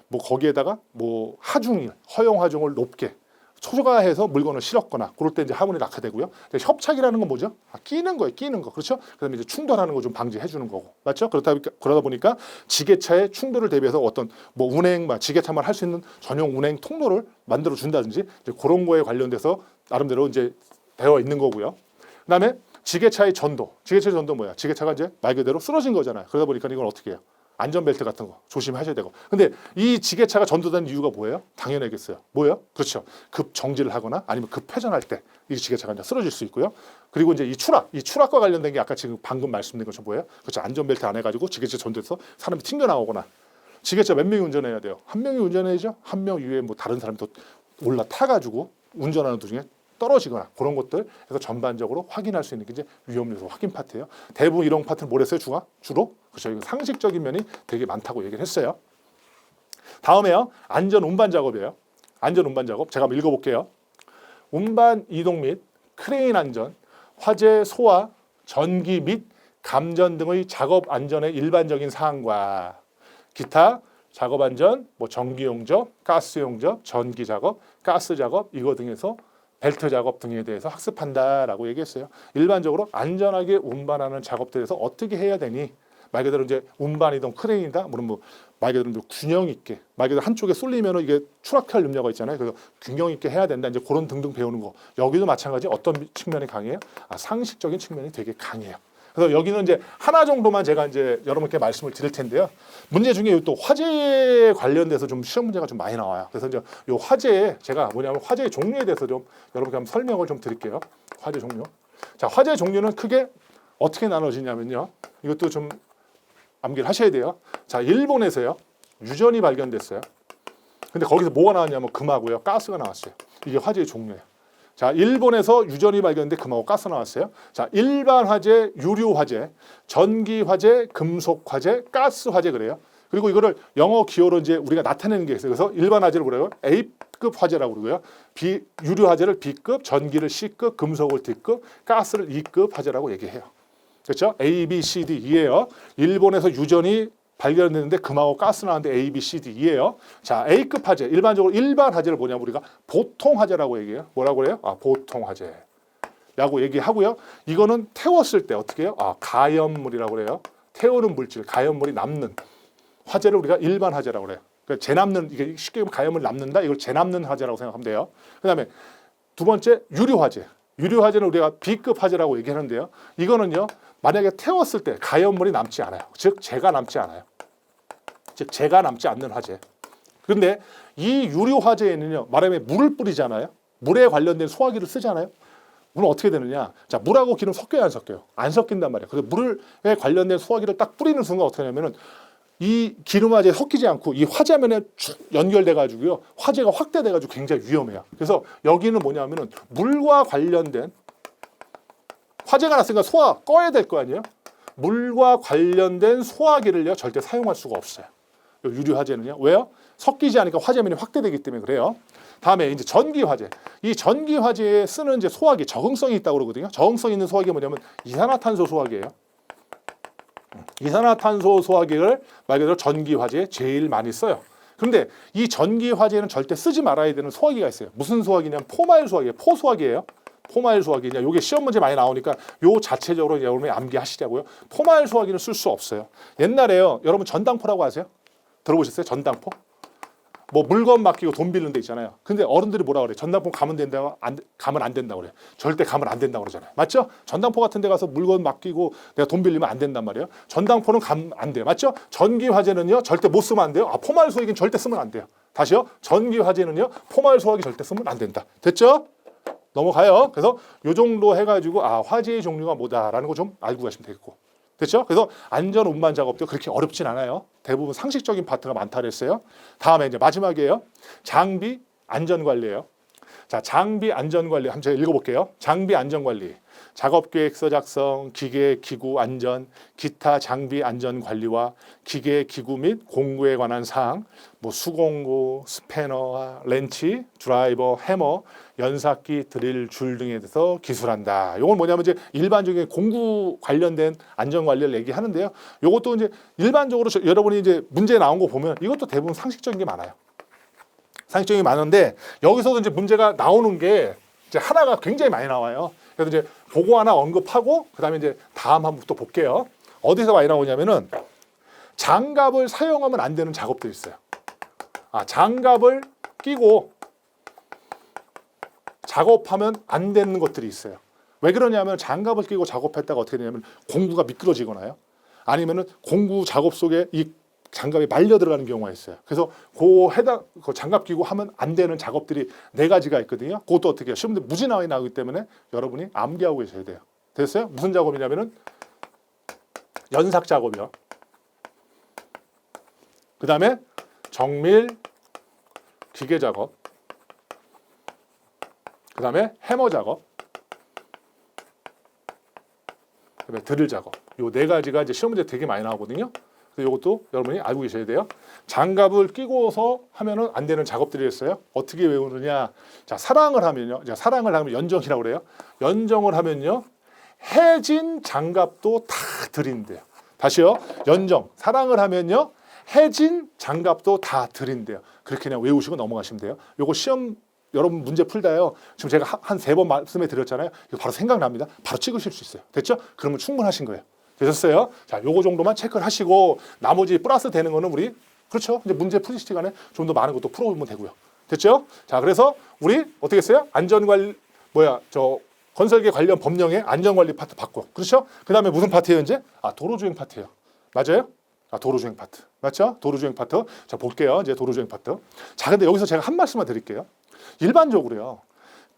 뭐 거기에다가 뭐 하중일, 허용 하중을 높게 초과해서 물건을 실었거나 그럴 때 이제 화물이 낙하되고요. 협착이라는 건 뭐죠? 끼는 거예요. 끼는 거. 그렇죠? 그다음에 이제 충돌하는 거 좀 방지해 주는 거고. 맞죠? 그러다 보니까 지게차의 충돌을 대비해서 어떤 뭐 운행, 지게차만 할 수 있는 전용 운행 통로를 만들어 준다든지 이제 그런 거에 관련돼서 나름대로 이제 되어 있는 거고요. 그다음에 지게차의 전도. 지게차의 전도 뭐야? 지게차가 이제 말 그대로 쓰러진 거잖아요. 그러다 보니까 이건 어떻게 해요? 안전벨트 같은 거 조심하셔야 되고. 근데 이 지게차가 전도되는 이유가 뭐예요? 당연하겠어요. 뭐예요? 그렇죠. 급 정지를 하거나 아니면 급 회전할 때 이 지게차가 이제 쓰러질 수 있고요. 그리고 이제 이 추락과 관련된 게 아까 지금 방금 말씀드린 것처럼 뭐예요? 그렇죠. 안전벨트 안 해가지고 지게차 전도해서 사람이 튕겨 나오거나. 지게차 몇 명이 운전해야 돼요? 한 명이 운전해야죠. 한 명 이외에 뭐 다른 사람이 또 올라타가지고 운전하는 도중에 떨어지거나 그런 것들 해서 전반적으로 확인할 수 있는 게 이제 위험 요소 확인 파트예요. 대부분 이런 파트는 뭘 했어요? 주로 그렇죠. 이거 상식적인 면이 되게 많다고 얘기를 했어요. 다음에요. 안전 운반 작업이에요. 안전 운반 작업 제가 한번 읽어볼게요. 운반 이동 및 크레인 안전, 화재 소화, 전기 및 감전 등의 작업 안전의 일반적인 사항과 기타 작업 안전, 뭐 전기 용접, 가스 용접, 전기 작업, 가스 작업 이거 등에서 벨트 작업 등에 대해서 학습한다라고 얘기했어요. 일반적으로 안전하게 운반하는 작업들에서 어떻게 해야 되니? 말 그대로 이제 운반 이동 크레인이다. 물론 뭐 말 그대로 균형 있게, 말 그대로 한쪽에 쏠리면은 이게 추락할 염려가 있잖아요. 그래서 균형 있게 해야 된다. 이제 그런 등등 배우는 거. 여기도 마찬가지. 어떤 측면이 강해요? 상식적인 측면이 되게 강해요. 그래서 여기는 이제 하나 정도만 제가 이제 여러분께 말씀을 드릴 텐데요. 문제 중에 또 화재 관련돼서 좀 시험 문제가 좀 많이 나와요. 그래서 이제 요 화재 제가 뭐냐면 화재의 종류에 대해서 좀 여러분께 한번 설명을 좀 드릴게요. 화재 종류. 자, 화재 종류는 크게 어떻게 나눠지냐면요. 이것도 좀 암기를 하셔야 돼요. 자, 일본에서요. 유전이 발견됐어요. 근데 거기서 뭐가 나왔냐면 금하고요. 가스가 나왔어요. 이게 화재의 종류예요. 자, 일본에서 유전이 발견됐는데 금하고 가스 나왔어요. 자, 일반 화재, 유류 화재, 전기 화재, 금속 화재, 가스 화재 그래요. 그리고 이거를 영어 기호로 이제 우리가 나타내는 게 있어요. 그래서 일반 화재를 그래요. A급 화재라고 그러고요. 유류 화재를 B급, 전기를 C급, 금속을 D급, 가스를 E급 화재라고 얘기해요. 그렇죠? A, B, C, D, E예요. 일본에서 유전이 발견됐는데 금하고 가스 나왔는데 A, B, C, D, E예요. 자, A급 화재. 일반적으로 일반 화재를 뭐냐면 우리가 보통 화재라고 얘기해요. 뭐라고 그래요? 보통 화재라고 얘기하고요. 이거는 태웠을 때 어떻게 해요? 가염물이라고 그래요. 태우는 물질, 가염물이 남는 화재를 우리가 일반 화재라고 그래요. 그러니까 재남는, 이게 쉽게 보면 가염을 남는다. 이걸 재남는 화재라고 생각하면 돼요. 그다음에 두 번째 유류 화재. 유류 화재는 우리가 B급 화재라고 얘기하는데요. 이거는요. 만약에 태웠을 때 가염물이 남지 않아요. 즉 재가 남지 않아요. 즉 재가 남지 않는 화재. 그런데 이 유류 화재에는요. 말하면 물을 뿌리잖아요. 물에 관련된 소화기를 쓰잖아요. 물은 어떻게 되느냐? 자, 물하고 기름 섞여요, 안 섞여요? 안 섞인단 말이에요. 그래서 물에 관련된 소화기를 딱 뿌리는 순간 어떻게 하냐면은 이 기름 화재에 섞이지 않고 이 화재면에 쭉 연결돼 가지고요. 화재가 확대돼 가지고 굉장히 위험해요. 그래서 여기는 뭐냐면은 물과 관련된 화재가 났으니까 소화 꺼야 될 거 아니에요? 물과 관련된 소화기를요 절대 사용할 수가 없어요. 유류 화재는요. 왜요? 섞이지 않으니까 화재면이 확대되기 때문에 그래요. 다음에 이제 전기 화재. 이 전기 화재에 쓰는 이제 소화기 적응성이 있다고 그러거든요. 적응성 있는 소화기가 뭐냐면 이산화탄소 소화기예요. 이산화탄소 소화기를 말 그대로 전기 화재에 제일 많이 써요. 그런데 이 전기 화재는 절대 쓰지 말아야 되는 소화기가 있어요. 무슨 소화기냐면 포마일 소화기예요. 포소화기예요. 포마일 소화기냐, 요게 시험 문제 많이 나오니까 요 자체적으로 여러분이 암기하시자고요. 포마일 소화기는 쓸 수 없어요. 옛날에요, 여러분 전당포라고 아세요? 들어보셨어요? 전당포? 뭐 물건 맡기고 돈 빌는 데 있잖아요. 근데 어른들이 뭐라 그래? 전당포 가면 된다고 가면 안 된다고 그래. 절대 가면 안 된다고 그러잖아요. 맞죠? 전당포 같은 데 가서 물건 맡기고 내가 돈 빌리면 안 된단 말이에요. 전당포는 가면 안 돼요. 맞죠? 전기 화재는요, 절대 못 쓰면 안 돼요. 포마일 소화기는 절대 쓰면 안 돼요. 다시요. 전기 화재는요, 포마일 소화기 절대 쓰면 안 된다. 됐죠? 넘어가요. 그래서 요 정도 해가지고 화재의 종류가 뭐다라는 거 좀 알고 가시면 되겠고. 됐죠? 그래서 안전 운반 작업도 그렇게 어렵진 않아요. 대부분 상식적인 파트가 많다 그랬어요. 다음에 이제 마지막이에요. 장비 안전 관리예요. 자, 장비 안전 관리 한번 제가 읽어볼게요. 장비 안전 관리. 작업 계획서 작성, 기계 기구 안전, 기타 장비 안전 관리와 기계 기구 및 공구에 관한 사항, 뭐 수공구, 스패너와 렌치, 드라이버, 해머, 연삭기, 드릴, 줄 등에 대해서 기술한다. 이건 뭐냐면 이제 일반적인 공구 관련된 안전 관리를 얘기하는데요. 이것도 이제 일반적으로 여러분이 이제 문제 나온 거 보면 이것도 대부분 상식적인 게 많아요. 상식적인 게 많은데 여기서도 이제 문제가 나오는 게 이제 하나가 굉장히 많이 나와요. 그래서 이제 그거 하나 언급하고 그다음에 이제 다음 한번 또 볼게요. 어디서 많이 나오냐면은 장갑을 사용하면 안 되는 작업들이 있어요. 장갑을 끼고 작업하면 안 되는 것들이 있어요. 왜 그러냐면 장갑을 끼고 작업했다가 어떻게 되냐면 공구가 미끄러지거나요. 아니면은 공구 작업 속에 이 장갑이 말려 들어가는 경우가 있어요. 그래서 그 장갑 끼고 하면 안 되는 작업들이 4가지가 있거든요. 그것도 어떻게 해요? 시험에 무지 나와이 나오기 때문에 여러분이 암기하고 계셔야 돼요. 됐어요? 무슨 작업이냐면은 연삭 작업이요. 그 다음에 정밀 기계 작업. 그 다음에 해머 작업. 그 다음에 드릴 작업. 요 4가지가 이제 시험 문제 되게 많이 나오거든요. 그래서 이것도 여러분이 알고 계셔야 돼요. 장갑을 끼고서 하면은 안 되는 작업들이었어요. 어떻게 외우느냐? 자, 사랑을 하면요. 자, 사랑을 하면 연정이라고 그래요. 연정을 하면요. 해진 장갑도 다 드린대요. 다시요. 연정. 사랑을 하면요. 해진 장갑도 다 드린대요. 그렇게 그냥 외우시고 넘어가시면 돼요. 요거 시험 여러분 문제 풀다요. 지금 제가 한 3번 말씀해 드렸잖아요. 이거 바로 생각납니다. 바로 찍으실 수 있어요. 됐죠? 그러면 충분하신 거예요. 되셨어요? 자, 요거 정도만 체크를 하시고 나머지 플러스 되는 거는 우리 그렇죠? 이제 문제 풀이 시간에 좀 더 많은 것도 풀어보면 되고요. 됐죠? 자, 그래서 우리 어떻게 했어요? 안전관리 건설계 관련 법령의 안전관리 파트 받고 그렇죠? 그다음에 무슨 파트예요 이제? 아, 도로주행 파트예요. 맞아요? 아, 도로주행 파트. 맞죠? 도로주행 파트. 자, 볼게요. 이제 도로주행 파트. 자, 근데 여기서 제가 한 말씀만 드릴게요. 일반적으로요.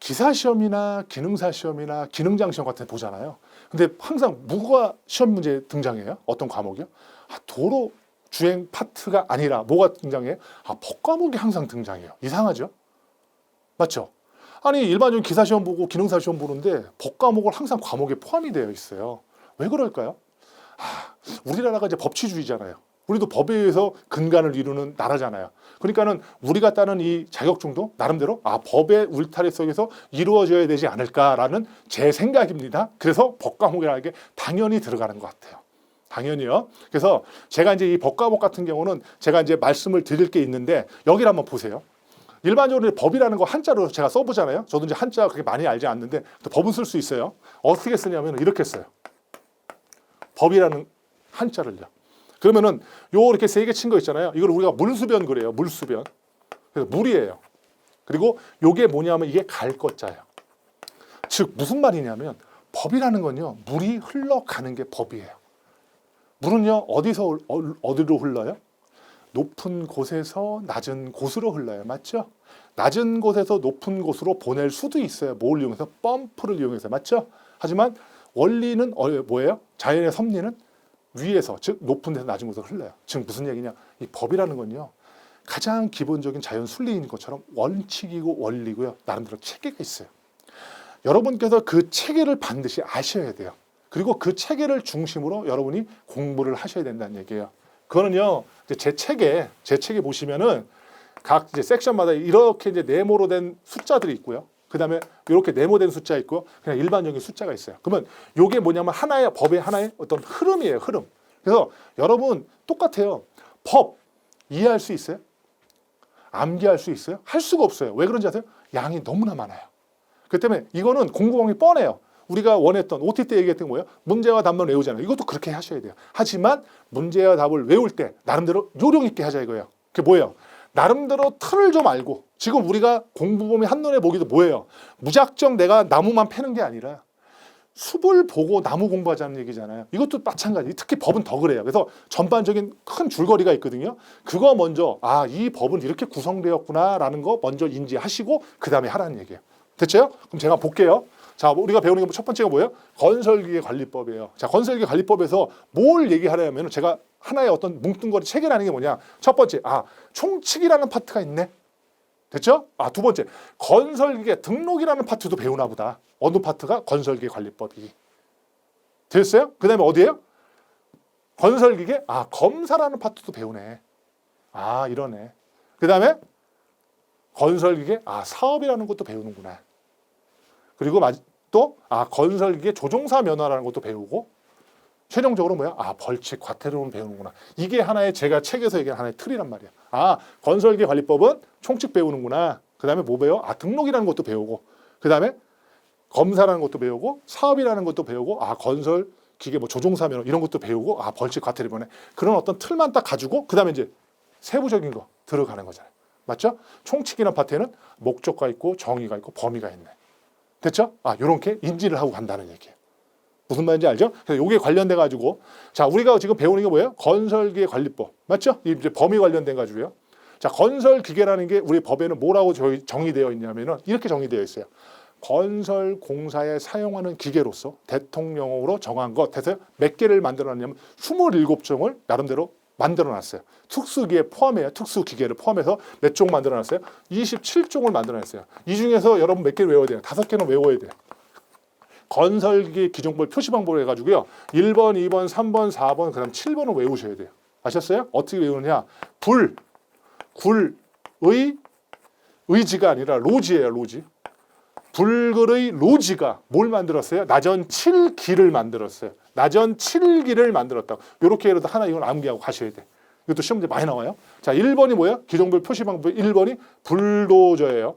기사 시험이나 기능사 시험이나 기능장 시험 같은 데 보잖아요. 근데 항상 뭐가 시험 문제 등장해요? 어떤 과목이요? 아, 도로 주행 파트가 아니라 뭐가 등장해요? 아, 법 과목이 항상 등장해요. 이상하죠? 맞죠? 아니 일반적인 기사 시험 보고 기능사 시험 보는데 법 과목을 항상 과목에 포함이 되어 있어요. 왜 그럴까요? 아, 우리나라가 이제 법치주의잖아요. 우리도 법에 의해서 근간을 이루는 나라잖아요. 그러니까는 우리가 따는 이 자격증도 나름대로 아, 법의 울타리 속에서 이루어져야 되지 않을까라는 제 생각입니다. 그래서 법 과목이라는 게 당연히 들어가는 것 같아요. 당연히요. 그래서 제가 이제 이 법 과목 같은 경우는 제가 이제 말씀을 드릴 게 있는데 여기를 한번 보세요. 일반적으로 법이라는 거 한자로 제가 써보잖아요. 저도 이제 한자 그렇게 많이 알지 않는데 또 법은 쓸 수 있어요. 어떻게 쓰냐면 이렇게 써요. 법이라는 한자를요. 그러면은 요 이렇게 3개 친 거 있잖아요. 이걸 우리가 물수변 그래요. 물수변. 그래서 물이에요. 그리고 요게 뭐냐면 이게 갈 것자예요. 즉 무슨 말이냐면 법이라는 건요. 물이 흘러가는 게 법이에요. 물은요. 어디로 흘러요? 높은 곳에서 낮은 곳으로 흘러요. 맞죠? 낮은 곳에서 높은 곳으로 보낼 수도 있어요. 뭘 이용해서? 펌프를 이용해서. 맞죠? 하지만 원리는 뭐예요? 자연의 섭리는 위에서, 즉 높은 데서 낮은 곳으로 흘러요. 즉 무슨 얘기냐? 이 법이라는 건요. 가장 기본적인 자연 순리인 것처럼 원칙이고 원리고요. 나름대로 체계가 있어요. 여러분께서 그 체계를 반드시 아셔야 돼요. 그리고 그 체계를 중심으로 여러분이 공부를 하셔야 된다는 얘기예요. 그거는요. 이제 제 책에 보시면은 각 이제 섹션마다 이렇게 이제 네모로 된 숫자들이 있고요. 그다음에 이렇게 네모된 숫자 있고 그냥 일반적인 숫자가 있어요. 그러면 이게 뭐냐면 하나의 법의 하나의 어떤 흐름이에요. 흐름. 그래서 여러분 똑같아요. 법 이해할 수 있어요? 암기할 수 있어요? 할 수가 없어요. 왜 그런지 아세요? 양이 너무나 많아요. 그렇기 때문에 이거는 공부 방법이 뻔해요. 우리가 원했던 OT 때 얘기했던 거예요. 문제와 답만 외우잖아요. 이것도 그렇게 하셔야 돼요. 하지만 문제와 답을 외울 때 나름대로 요령 있게 하자 이거예요. 그게 뭐예요? 나름대로 틀을 좀 알고 지금 우리가 공부범위 한눈에 보기도 뭐예요? 무작정 내가 나무만 패는 게 아니라 숲을 보고 나무 공부하자는 얘기잖아요. 이것도 마찬가지. 특히 법은 더 그래요. 그래서 전반적인 큰 줄거리가 있거든요. 그거 먼저 아, 이 법은 이렇게 구성되었구나라는 거 먼저 인지하시고 그 다음에 하라는 얘기예요. 됐죠? 그럼 제가 볼게요. 자, 우리가 배우는 게 첫 번째가 뭐예요? 건설기계 관리법이에요. 자, 건설기계 관리법에서 뭘 얘기하려면 제가 하나의 어떤 뭉뚱거리 체계라는 게 뭐냐? 첫 번째, 아, 총칙이라는 파트가 있네. 됐죠? 아, 두 번째, 건설기계 등록이라는 파트도 배우나 보다. 어느 파트가? 건설기계 관리법이. 됐어요? 그 다음에 어디예요? 건설기계, 아, 검사라는 파트도 배우네. 아, 이러네. 그 다음에 건설기계, 아, 사업이라는 것도 배우는구나. 그리고 또 건설기계 조종사 면허라는 것도 배우고 최종적으로 뭐야? 아, 벌칙, 과태료는 배우는구나. 이게 하나의 제가 책에서 얘기한 하나의 틀이란 말이야. 아, 건설기계 관리법은 총칙 배우는구나. 그 다음에 뭐 배워? 아, 등록이라는 것도 배우고 그 다음에 검사라는 것도 배우고 사업이라는 것도 배우고 아, 건설기계 뭐 조종사 면허 이런 것도 배우고 아, 벌칙, 과태료 배우네. 그런 어떤 틀만 딱 가지고 그 다음에 이제 세부적인 거 들어가는 거잖아요. 맞죠? 총칙이나 파트에는 목적과 있고 정의가 있고 범위가 있네. 됐죠? 아, 요렇게 인지를 하고 간다는 얘기예요. 무슨 말인지 알죠? 그래서 요게 관련돼 가지고 자, 우리가 지금 배우는 게 뭐예요? 건설기계 관리법. 맞죠? 이제 범위 관련돼 가지고요. 자, 건설기계라는 게 우리 법에는 뭐라고 정의되어 있냐면은 이렇게 정의되어 있어요. 건설 공사에 사용하는 기계로서 대통령으로 정한 것 해서 몇 개를 만들어 놨냐면 27종을 나름대로 만들어 놨어요. 특수기계 포함해요. 특수기계를 포함해서 몇 종 만들어 놨어요? 27종을 만들어 놨어요. 이 중에서 여러분 몇 개를 외워야 돼요? 5개는 외워야 돼요. 건설기계 기종별 표시 방법을 해가지고요. 1번, 2번, 3번, 4번, 그 다음 7번을 외우셔야 돼요. 아셨어요? 어떻게 외우느냐? 굴의 의지가 아니라 로지예요. 로지. 불글의 로지가 뭘 만들었어요? 나전 7기를 만들었어요. 나전 7기를 만들었다고. 이렇게 해도 하나 이건 암기하고 가셔야 돼. 이것도 시험 문제 많이 나와요. 자, 1번이 뭐예요? 기종별 표시 방법. 1번이 불도저예요.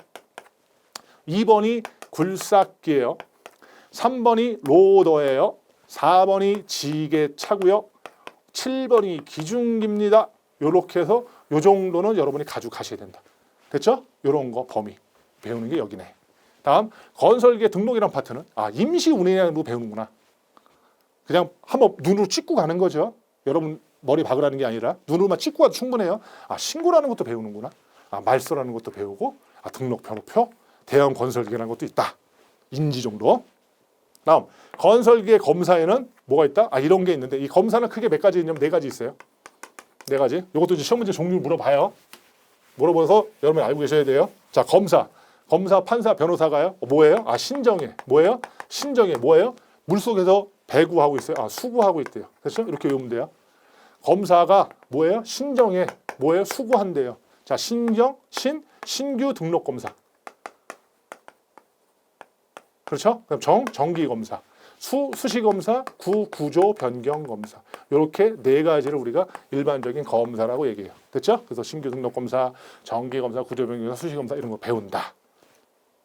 2번이 굴삭기예요. 3번이 로더예요. 4번이 지게차고요. 7번이 기중기입니다. 이렇게 해서 요 정도는 여러분이 가지고 가셔야 된다. 됐죠? 이런 거 범위 배우는 게 여기네. 다음 건설기의 등록이란 파트는 임시 운행이라는 거 배우는구나. 그냥 한번 눈으로 찍고 가는 거죠. 여러분 머리 박으라는 게 아니라 눈으로만 찍고 가도 충분해요. 신고라는 것도 배우는구나. 말소라는 것도 배우고 등록 번호표, 대형 건설기라는 것도 있다. 인지 정도. 다음 건설기의 검사에는 뭐가 있다? 이런 게 있는데 이 검사는 크게 몇 가지 있냐면 4가지 있어요. 4가지. 이것도 이제 시험 문제 종류를 물어봐요. 물어봐서 여러분이 알고 계셔야 돼요. 자, 검사, 판사, 변호사가요. 뭐예요? 신정에. 뭐예요? 신정에 뭐예요? 물속에서 배구하고 있어요. 수구하고 있대요. 그렇죠? 이렇게 외우면 돼요. 검사가 뭐예요? 신정에 뭐예요? 수구한대요. 자, 신규 등록 검사. 그렇죠? 그럼 정기 검사, 수시 검사, 구조 변경 검사. 이렇게 4가지를 우리가 일반적인 검사라고 얘기해요. 됐죠? 그래서 신규 등록 검사, 정기 검사, 구조 변경 검사, 수시 검사 이런 거 배운다.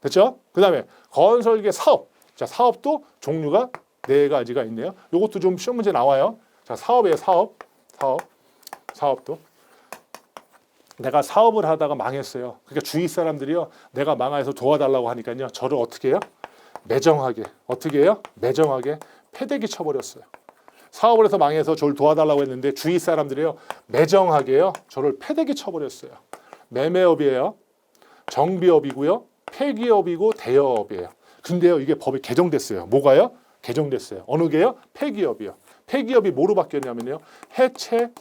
됐죠? 그다음에 건설계 사업. 자, 사업도 종류가 4가지가 있네요. 이것도 좀 시험 문제 나와요. 자, 사업이에요. 사업도. 내가 사업을 하다가 망했어요. 그러니까 주위 사람들이요, 내가 망해서 도와달라고 하니까요, 저를 어떻게 해요? 매정하게. 어떻게 해요? 매정하게 패대기 쳐버렸어요. 사업을 해서 망해서 저를 도와달라고 했는데 주위 사람들이요, 매정하게요, 저를 패대기 쳐버렸어요. 매매업이에요. 정비업이고요. 폐기업이고 대여업이에요. 근데요, 이게 법이 개정됐어요. 뭐가요? 개정됐어요. 어느 게요? 폐기업이요. 폐기업이 뭐로 바뀌었냐면요, 해체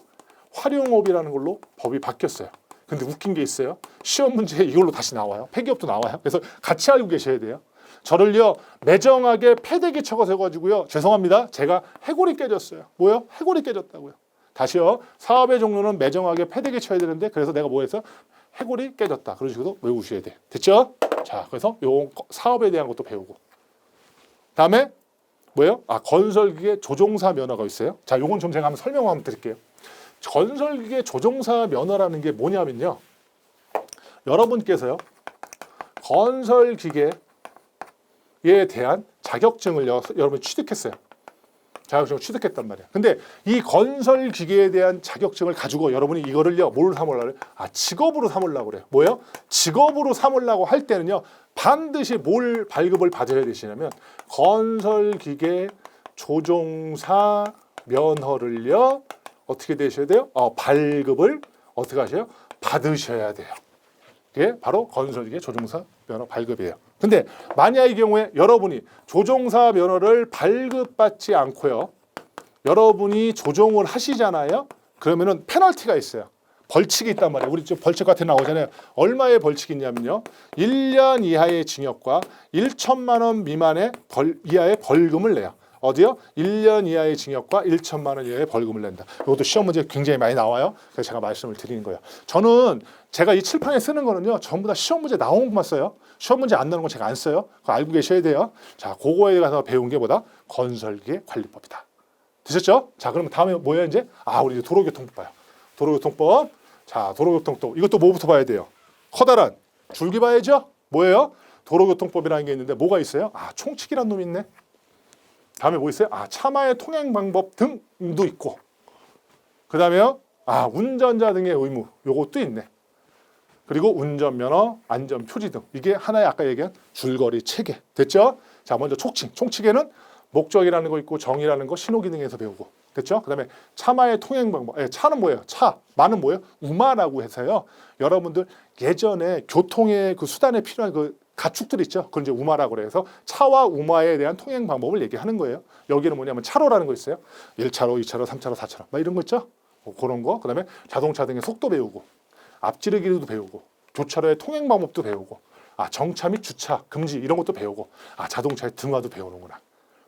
활용업이라는 걸로 법이 바뀌었어요. 근데 웃긴 게 있어요. 시험 문제에 이걸로 다시 나와요. 폐기업도 나와요. 그래서 같이 알고 계셔야 돼요. 저를요, 매정하게 패대기 쳐가지고요, 죄송합니다, 제가 해골이 깨졌어요. 뭐요? 해골이 깨졌다고요. 다시요, 사업의 종류는 매정하게 패대기 쳐야 되는데 그래서 내가 뭐 해서 해골이 깨졌다. 그런 식으로 외우셔야 돼. 됐죠? 자, 그래서 요 사업에 대한 것도 배우고. 다음에 뭐예요? 건설기계 조종사 면허가 있어요. 자, 요건 좀 제가 한번 설명 한번 드릴게요. 건설기계 조종사 면허라는 게 뭐냐면요, 여러분께서요, 건설기계에 대한 자격증을 여러분이 취득했어요. 자격증을 취득했단 말이에요. 근데 이 건설기계에 대한 자격증을 가지고 여러분이 이거를요, 뭘 삼으려고 그래요? 직업으로 삼으려고 그래요. 뭐예요? 직업으로 삼으려고 할 때는요, 반드시 뭘 발급을 받아야 되시냐면 건설기계 조종사 면허를요, 어떻게 되셔야 돼요? 발급을 어떻게 하셔요? 받으셔야 돼요. 이게 바로 건설기계 조종사 면허 발급이에요. 근데 만약의 경우에 여러분이 조종사 면허를 발급받지 않고요, 여러분이 조종을 하시잖아요. 그러면은 페널티가 있어요. 벌칙이 있단 말이에요. 우리 지금 벌칙 같은 거 나오잖아요. 얼마의 벌칙이 있냐면요, 1년 이하의 징역과 1천만 원 미만의 이하의 벌금을 내요. 어디요? 1년 이하의 징역과 1천만 원 이하의 벌금을 낸다. 이것도 시험 문제 굉장히 많이 나와요. 그래서 제가 말씀을 드리는 거예요. 저는 제가 이 칠판에 쓰는 거는요, 전부 다 시험 문제 나온 것만 써요. 시험 문제 안 나오는 건 제가 안 써요. 그거 알고 계셔야 돼요. 자, 그거에 가서 배운 게 뭐다? 건설기계 관리법이다. 되셨죠? 자, 그러면 다음에 뭐예요 이제? 우리 이제 도로교통법 봐요. 도로교통법. 자, 도로교통법. 이것도 뭐부터 봐야 돼요? 커다란 줄기 봐야죠? 뭐예요? 도로교통법이라는 게 있는데 뭐가 있어요? 총칙이라는 놈이 있네. 다음에 뭐 있어요? 차마의 통행 방법 등도 있고, 그 다음에요, 운전자 등의 의무, 요것도 있네. 그리고 운전면허, 안전표지 등. 이게 하나의 아까 얘기한 줄거리 체계. 됐죠? 자, 먼저 총칙. 총칙에는 목적이라는 거 있고 정의라는 거, 신호기능에서 배우고. 됐죠? 그 다음에 차마의 통행 방법. 차는 뭐예요? 마는 뭐예요? 우마라고 해서요, 여러분들 예전에 교통의 그 수단에 필요한 그 가축들 있죠? 그걸 이제 우마라고 그래서 차와 우마에 대한 통행 방법을 얘기하는 거예요. 여기는 뭐냐면 차로라는 거 있어요. 1차로, 2차로, 3차로, 4차로. 막 이런 거 있죠? 그런 거. 그 다음에 자동차 등의 속도 배우고, 앞지르기도 배우고, 교차로의 통행 방법도 배우고, 정차 및 주차 금지 이런 것도 배우고, 자동차의 등화도 배우는구나.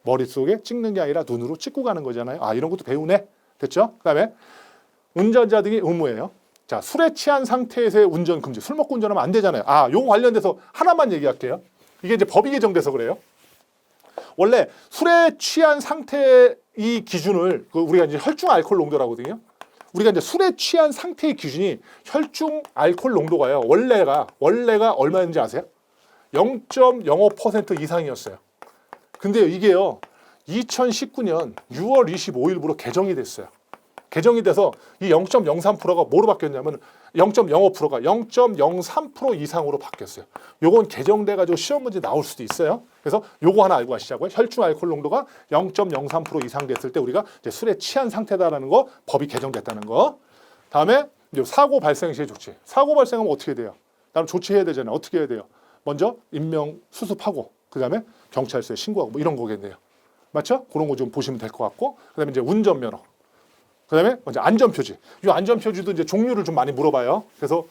머릿속에 찍는 게 아니라 눈으로 찍고 가는 거잖아요. 이런 것도 배우네. 됐죠? 그 다음에 운전자 등이 의무예요. 자, 술에 취한 상태에서의 운전 금지. 술 먹고 운전하면 안 되잖아요. 아, 요거 관련돼서 하나만 얘기할게요. 이게 이제 법이 개정돼서 그래요. 원래 술에 취한 상태의 이 기준을 우리가 이제 혈중 알코올 농도라고 하거든요. 우리가 이제 술에 취한 상태의 기준이 혈중 알코올 농도가요. 원래가 얼마였는지 아세요? 0.05% 이상이었어요. 근데 이게요. 2019년 6월 25일부로 개정이 됐어요. 개정이 돼서 이 0.03%가 뭐로 바뀌었냐면 0.05%가 0.03% 이상으로 바뀌었어요. 요건 개정돼가지고 시험 문제 나올 수도 있어요. 그래서 요거 하나 알고 가시자고요. 혈중 알코올 농도가 0.03% 이상 됐을 때 우리가 이제 술에 취한 상태다라는 거, 법이 개정됐다는 거. 다음에 이제 사고 발생 시의 조치. 사고 발생하면 어떻게 돼요? 나는 조치해야 되잖아요. 어떻게 해야 돼요? 먼저 인명 수습하고 그다음에 경찰서에 신고하고 뭐 이런 거겠네요. 맞죠? 그런 거 좀 보시면 될 것 같고 그다음에 이제 운전면허. 그다음에 먼저 안전표지. 이 안전표지도 이제 종류를 좀 많이 물어봐요. 그래서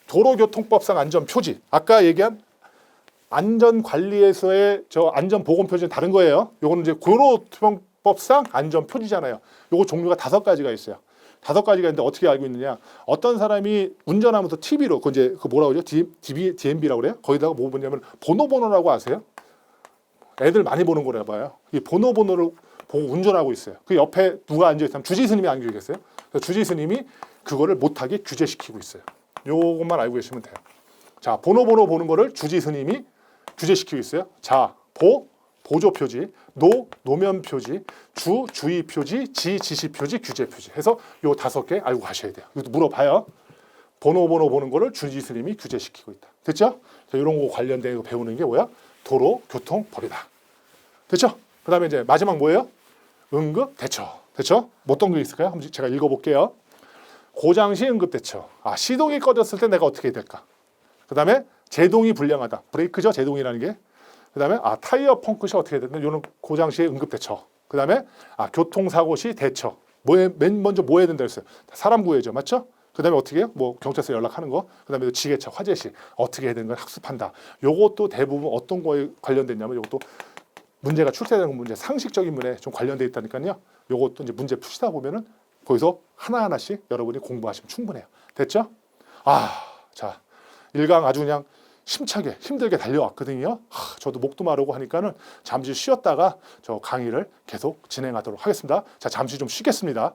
도로교통법상 안전표지. 아까 얘기한 안전관리에서의 저 안전보건표지는 다른 거예요. 요거는 이제 도로교통법상 안전표지잖아요. 요거 종류가 5가지가 있어요. 5가지가 있는데 어떻게 알고 있느냐? 어떤 사람이 운전하면서 TV로 그 이제 그 뭐라고 그러죠? DMB라고 그래요? 거기다가 뭐 보냐면 번호라고 아세요? 애들 많이 보는 거라 봐요. 이 번호를 보고 운전하고 있어요. 그 옆에 누가 앉아있으면 주지스님이 앉아 계세요. 주지스님이 그거를 못하게 규제시키고 있어요. 요것만 알고 계시면 돼요. 자, 번호 보는 거를 주지스님이 규제시키고 있어요. 자, 보조 표지, 노면 표지, 주의 표지, 지시 표지, 규제 표지 해서 요 5개 알고 가셔야 돼요. 이것도 물어봐요. 번호 보는 거를 주지스님이 규제시키고 있다. 됐죠? 자, 이런 거 관련된 거 배우는 게 뭐야? 도로교통법이다. 됐죠? 그 다음에 이제 마지막 뭐예요? 응급대처. 됐죠? 뭐 어떤 게 있을까요? 한번 제가 읽어볼게요. 고장시 응급대처. 아, 시동이 꺼졌을 때 내가 어떻게 해야 될까? 그 다음에 제동이 불량하다. 브레이크죠? 제동이라는 게. 그 다음에 타이어 펑크 시 어떻게 해야 되나? 이거는 고장시의 응급대처. 그 다음에 교통사고 시 대처. 맨 먼저 뭐 해야 된다 했어요? 사람 구해야죠. 맞죠? 그 다음에 어떻게 해요? 뭐 경찰서 연락하는 거. 그 다음에 지게차, 화재 시 어떻게 해야 되는 걸 학습한다. 요것도 대부분 어떤 거에 관련됐냐면 요것도 문제가 출제되는 문제, 상식적인 문제에 좀 관련돼 있다니까요. 요것도 이제 문제 푸시다 보면은 거기서 하나하나씩 여러분이 공부하시면 충분해요. 됐죠? 자, 1강 아주 그냥 힘차게 힘들게 달려왔거든요. 저도 목도 마르고 하니까는 잠시 쉬었다가 저 강의를 계속 진행하도록 하겠습니다. 자, 잠시 좀 쉬겠습니다.